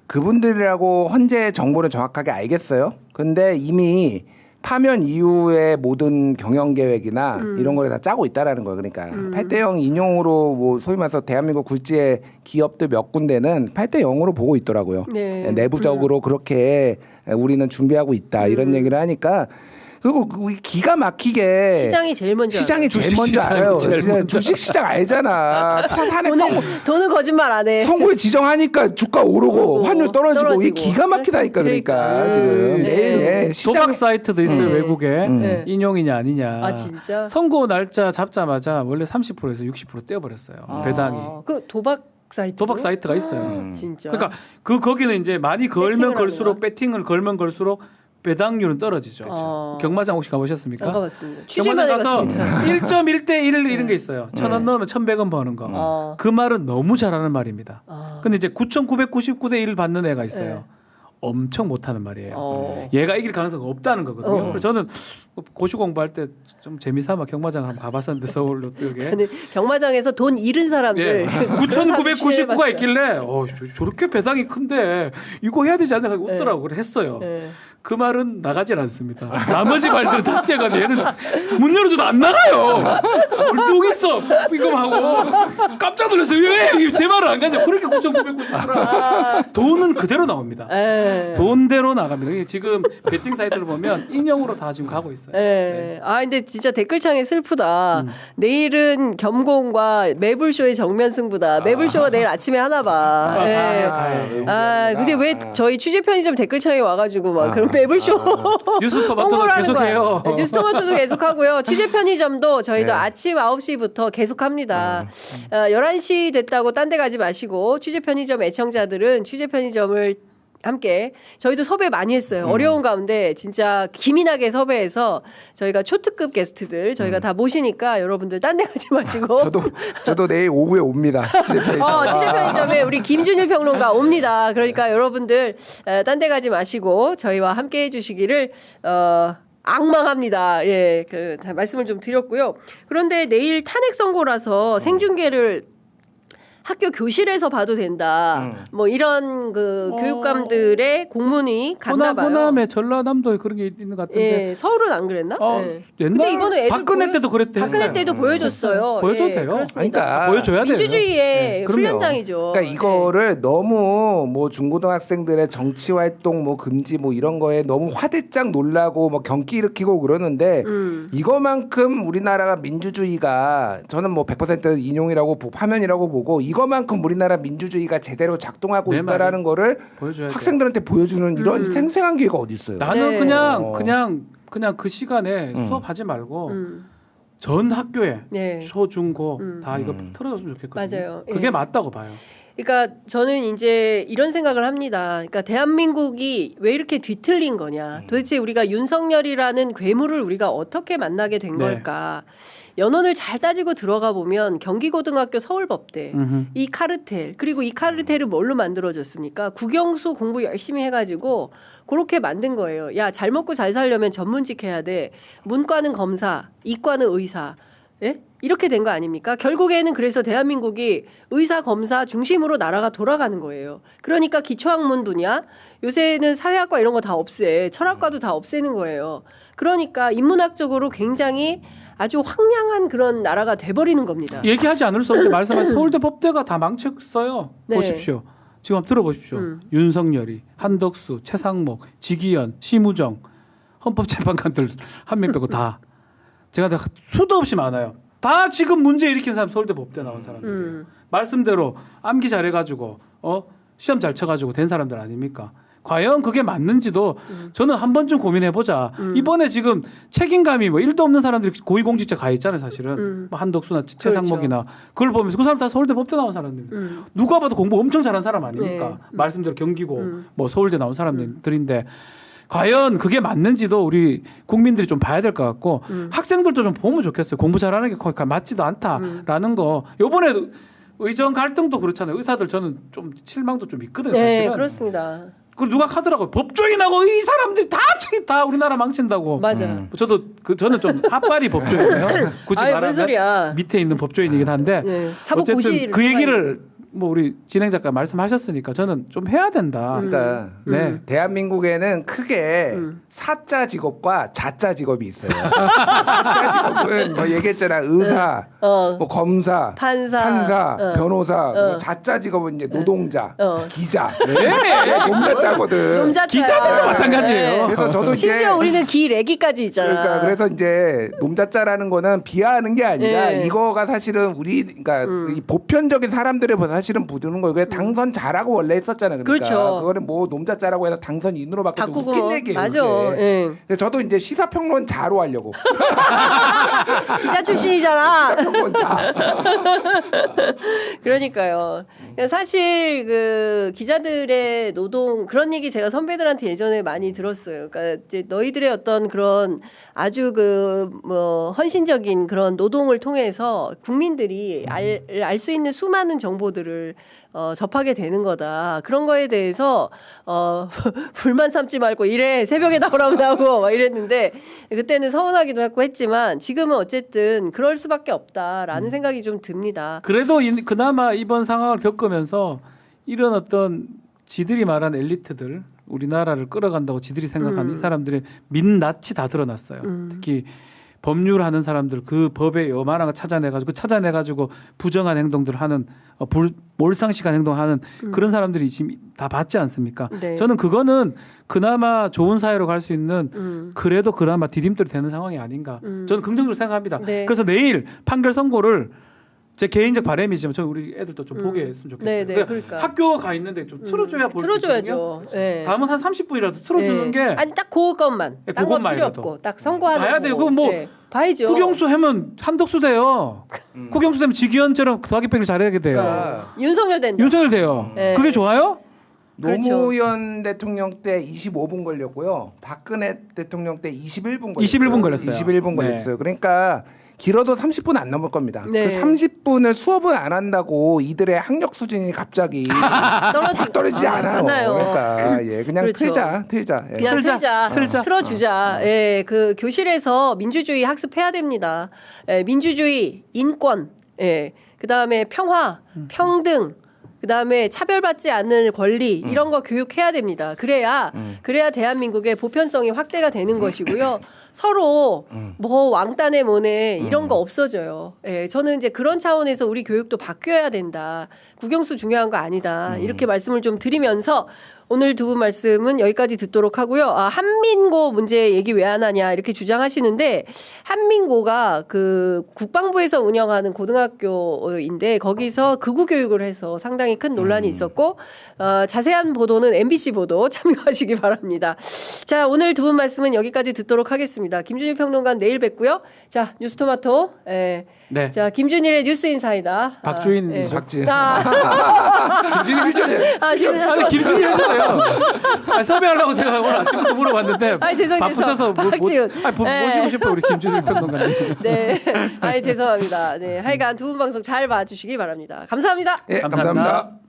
그분들이라고 현재 정보를 정확하게 알겠어요. 근데 이미 파면 이후의 모든 경영 계획이나 이런 걸 다 짜고 있다라는 거예요. 그러니까 8대 0 인용으로 뭐 소위 말해서 대한민국 굴지의 기업들 몇 군데는 8대 0으로 보고 있더라고요. 네. 내부적으로 그렇게 우리는 준비하고 있다 이런 얘기를 하니까 그리고 기가 막히게 시장이 제일 먼저 시장이 제일 먼저 알아요. 주식 시장 알잖아. 돈은 거짓말 안 해. 선거에 지정하니까 주가 오르고 환율 떨어지고 이게 기가 막히다니까 그러니까 지금 네. 도박 사이트도 있어요. 외국에 네. 인용이냐 아니냐. 아 진짜? 선거 날짜 잡자마자 원래 30%에서 60% 떼어버렸어요. 배당이. 그 도박 사이트. 도박 사이트가 있어요. 진짜. 그러니까 거기는 이제 많이 걸면 배팅을 걸수록 하는구나. 배팅을 걸면 걸수록 배당률은 떨어지죠. 경마장 혹시 가보셨습니까? 안 가봤습니다. 경마장 취재만 가서 해봤습니다. 1.1대 1 이런 게 있어요. 1,000원 넣으면 1,100원 버는 거. 그 말은 너무 잘하는 말입니다. 근데 이제 9,999대 1을 받는 애가 있어요. 네. 엄청 못하는 말이에요. 얘가 이길 가능성이 없다는 거거든요. 그래서 저는 고시 공부할 때 좀 재미삼아 경마장 한번 가봤었는데 서울 롯데역에. 저는 경마장에서 돈 잃은 사람들. 예. 9,999가 있길래 저렇게 배당이 큰데 이거 해야 되지 않나 웃더라고. 그래 했어요. 네. 그 말은 나가질 않습니다. 나머지 말들은 다 뛰어가는데 얘는 문 열어줘도 안 나가요. 울뚱 있어. 이거 하고 깜짝 놀랐어요. 왜 제 말을 안 가냐. 그렇게 9,999라. 돈은 그대로 나옵니다. 돈대로 나갑니다. 이게 지금 베팅 사이트를 보면 인용으로 다 지금 가고 있어요. 네. 아 근데 진짜 댓글창에 슬프다. 내일은 겸공과 매불쇼의 정면 승부다. 매불쇼가 내일 아침에 하나 봐. 근데 왜 저희 취재 편의점 댓글창에 와가지고 막 그런 매불쇼 뉴스토마토도 홍보를 하는 계속해요. 거야. 뉴스토마토도 계속하고요. 취재 편의점도 저희도 아침 9시부터 계속합니다. 11시 됐다고 딴 데 가지 마시고 취재 편의점 애청자들은 취재 편의점을 함께 저희도 섭외 많이 했어요. 어려운 가운데 진짜 기민하게 섭외해서 저희가 초특급 게스트들 저희가 다 모시니까 여러분들 딴 데 가지 마시고 저도 내일 오후에 옵니다. 취재 편의점에 우리 김준일 평론가 옵니다. 그러니까 여러분들 딴 데 가지 마시고 저희와 함께 해주시기를 악망합니다. 예, 다 말씀을 좀 드렸고요. 그런데 내일 탄핵 선고라서 생중계를 학교 교실에서 봐도 된다. 뭐 이런 교육감들의 공문이 갔나 봐요. 호남에 전라남도에 그런 게 있는 것 같은데. 예, 서울은 안 그랬나? 예. 옛날 근데 이거는 애들 박근혜 때도 그랬대. 박근혜 때도 보여줬어요. 보여줘도 예, 돼요. 그렇습니다. 그러니까 보여줘야 돼요. 민주주의의 그럼요. 훈련장이죠. 그러니까 이거를 너무 뭐 중고등학생들의 정치 활동 뭐 금지 뭐 이런 거에 너무 화들짝 놀라고 뭐 경기 일으키고 그러는데 이거만큼 우리나라가 민주주의가 저는 뭐 100% 인용이라고 파면이라고 보고 이거만큼 우리나라 민주주의가 제대로 작동하고 있다라는 거를 학생들한테 보여주는 이런 생생한 기회가 어디 있어요? 나는 그냥 그 시간에 수업하지 말고 전 학교에 초, 중, 고 다 이거 틀어줬으면 좋겠거든요. 맞아요. 그게 맞다고 봐요. 그러니까 저는 이제 이런 생각을 합니다. 그러니까 대한민국이 왜 이렇게 뒤틀린 거냐. 도대체 우리가 윤석열이라는 괴물을 우리가 어떻게 만나게 된 걸까. 연원을 잘 따지고 들어가 보면 경기고등학교 서울법대 이 카르텔 그리고 이 카르텔을 뭘로 만들어졌습니까? 국영수 공부 열심히 해가지고 그렇게 만든 거예요. 야, 잘 먹고 잘 살려면 전문직 해야 돼. 문과는 검사, 이과는 의사. 예? 이렇게 된 거 아닙니까? 결국에는 그래서 대한민국이 의사 검사 중심으로 나라가 돌아가는 거예요. 그러니까 기초학문 분야 요새는 사회학과 이런 거 다 없애. 철학과도 다 없애는 거예요. 그러니까 인문학적으로 굉장히 아주 황량한 그런 나라가 돼버리는 겁니다. 얘기하지 않을 수 없게 말씀하신 서울대 법대가 다 망쳤어요. 보십시오. 지금 한번 들어보십시오. 윤석열이, 한덕수, 최상목, 지기현, 심우정, 헌법재판관들 한 명 빼고 다 제가 다 수도 없이 많아요. 다 지금 문제 일으킨 사람 서울대 법대 나온 사람들이에요. 말씀대로 암기 잘해가지고 시험 잘 쳐가지고 된 사람들 아닙니까? 과연 그게 맞는지도 저는 한 번쯤 고민해보자. 이번에 지금 책임감이 뭐 1도 없는 사람들이 고위공직자 가 있잖아요, 사실은. 뭐 한덕수나 최상목이나 그걸 보면서 그 사람 다 서울대 법대 나온 사람들. 누가 봐도 공부 엄청 잘한 사람 아닙니까? 말씀대로 경기고 뭐 서울대 나온 사람들인데 과연 그게 맞는지도 우리 국민들이 좀 봐야 될 것 같고 학생들도 좀 보면 좋겠어요. 공부 잘하는 게 거의 맞지도 않다라는 거. 요번에 의정 갈등도 그렇잖아요. 의사들 저는 좀 실망도 좀 있거든요. 사실은. 네, 그렇습니다. 그 누가 하더라고요. 법조인하고 이 사람들이 다 우리나라 망친다고. 맞아요. 저도 저는 좀 핫발이 법조인이에요. 굳이 아유, 말하면 뭔 소리야. 밑에 있는 법조인이긴 한데 네, 사법 어쨌든 고시를 그 얘기를 뭐 우리 진행 작가 말씀하셨으니까 저는 좀 해야 된다. 그러니까 네. 대한민국에는 크게 사자 직업과 자자 직업이 있어요. 사자 직업은 뭐 얘기했잖아. 의사, 뭐 검사, 판사, 변호사. 자자 직업은 이제 노동자, 기자. 네. 놈자자거든. 놈자자. 기자들도 마찬가지예요. 그래서 저도 이제 심지어 우리는 기레기까지 있잖아. 그러니까 그래서 이제 놈자자라는 거는 비하하는 게 아니라 네. 이거가 사실은 우리 그러니까 이 보편적인 사람들의 사실은 부르는 거예요. 그래서 당선 자라고 원래 했었잖아요. 그러니까 그렇죠. 그거는 뭐 놈자자라고 해서 당선인으로 바꿔도 바꾸고 웃긴 얘기예요. 맞아. 그게. 예. 근데 저도 이제 시사평론 자로 하려고. 기자 출신이잖아. 시사평론 자. 그러니까요. 사실 그 기자들의 노동 그런 얘기 제가 선배들한테 예전에 많이 들었어요. 그러니까 이제 너희들의 어떤 그런 아주 그 뭐 헌신적인 그런 노동을 통해서 국민들이 알 수 있는 수많은 정보들을 접하게 되는 거다. 그런 거에 대해서 불만 삼지 말고 이래 새벽에 나오라고 나오고 막 이랬는데 그때는 서운하기도 했고 했지만 지금은 어쨌든 그럴 수밖에 없다라는 생각이 좀 듭니다. 그래도 그나마 이번 상황을 겪으면서 이런 어떤 지들이 말한 엘리트들 우리나라를 끌어간다고 지들이 생각하는 이 사람들의 민낯이 다 드러났어요. 특히 법률하는 사람들 그 법에 요만한 거 찾아내가지고 부정한 행동들을 하는 몰상식한 행동하는 그런 사람들이 지금 다 봤지 않습니까? 네. 저는 그거는 그나마 좋은 사회로 갈 수 있는 그래도 그나마 디딤돌이 되는 상황이 아닌가. 저는 긍정적으로 생각합니다. 네. 그래서 내일 판결 선고를 제 개인적 바람이지만 저 우리 애들도 좀 보게 했으면 좋겠어요. 네, 네, 그러니까 그러니까. 학교 가 있는데 좀 틀어줘야 볼 수 있거든요. 틀어줘야죠. 네. 다음은 한 30분이라도 틀어주는 게 아니 딱 그것만. 네, 딴건 필요 그것만이라도. 없고 딱 선고하는 봐야 돼요. 거고. 그건 뭐 네. 봐야죠. 국영수 하면 한덕수 돼요. 국영수 되면 지기현처럼 더하기백을 잘하게 돼요. 그러니까 윤석열 된다. 윤석열 돼요. 네. 그게 좋아요? 그렇죠. 노무현 대통령 때 25분 걸렸고요. 박근혜 대통령 때 21분 걸렸어요. 21분 걸렸어요. 21분 네. 걸렸어요. 그러니까 길어도 30분 안 넘을 겁니다. 네. 그 30분을 수업을 안 한다고 이들의 학력 수준이 갑자기 떨어지지 않아요. 그러니까 그냥 그렇죠. 틀자. 예. 그냥 틀자. 틀어주자. 예, 그 교실에서 민주주의 학습해야 됩니다. 예, 민주주의, 인권, 예, 그 다음에 평화, 평등. 그다음에 차별받지 않는 권리 이런 거 교육해야 됩니다. 그래야 대한민국의 보편성이 확대가 되는 것이고요. 서로 뭐 왕따네 뭐네 이런 거 없어져요. 예, 저는 이제 그런 차원에서 우리 교육도 바뀌어야 된다. 국영수 중요한 거 아니다. 이렇게 말씀을 좀 드리면서 오늘 두 분 말씀은 여기까지 듣도록 하고요. 한민고 문제 얘기 왜 안 하냐 이렇게 주장하시는데 한민고가 그 국방부에서 운영하는 고등학교인데 거기서 극우 교육을 해서 상당히 큰 논란이 있었고 자세한 보도는 MBC 보도 참고하시기 바랍니다. 자, 오늘 두 분 말씀은 여기까지 듣도록 하겠습니다. 김준일 평론가는 내일 뵙고요. 자, 뉴스토마토. 네. 자, 김준일의 뉴스인사이다. 박주인 박지인. 김준일 퓨전이에요. 아니 김준일 퓨전이에요. 섭외하려고 제가 오늘 아침부터 물어봤는데 바쁘셔서 모시고 싶어 우리 김준일 평론가님. 네, 죄송합니다. 네, 하여간 두 분 방송 잘 봐주시기 바랍니다. 감사합니다. 예, 감사합니다.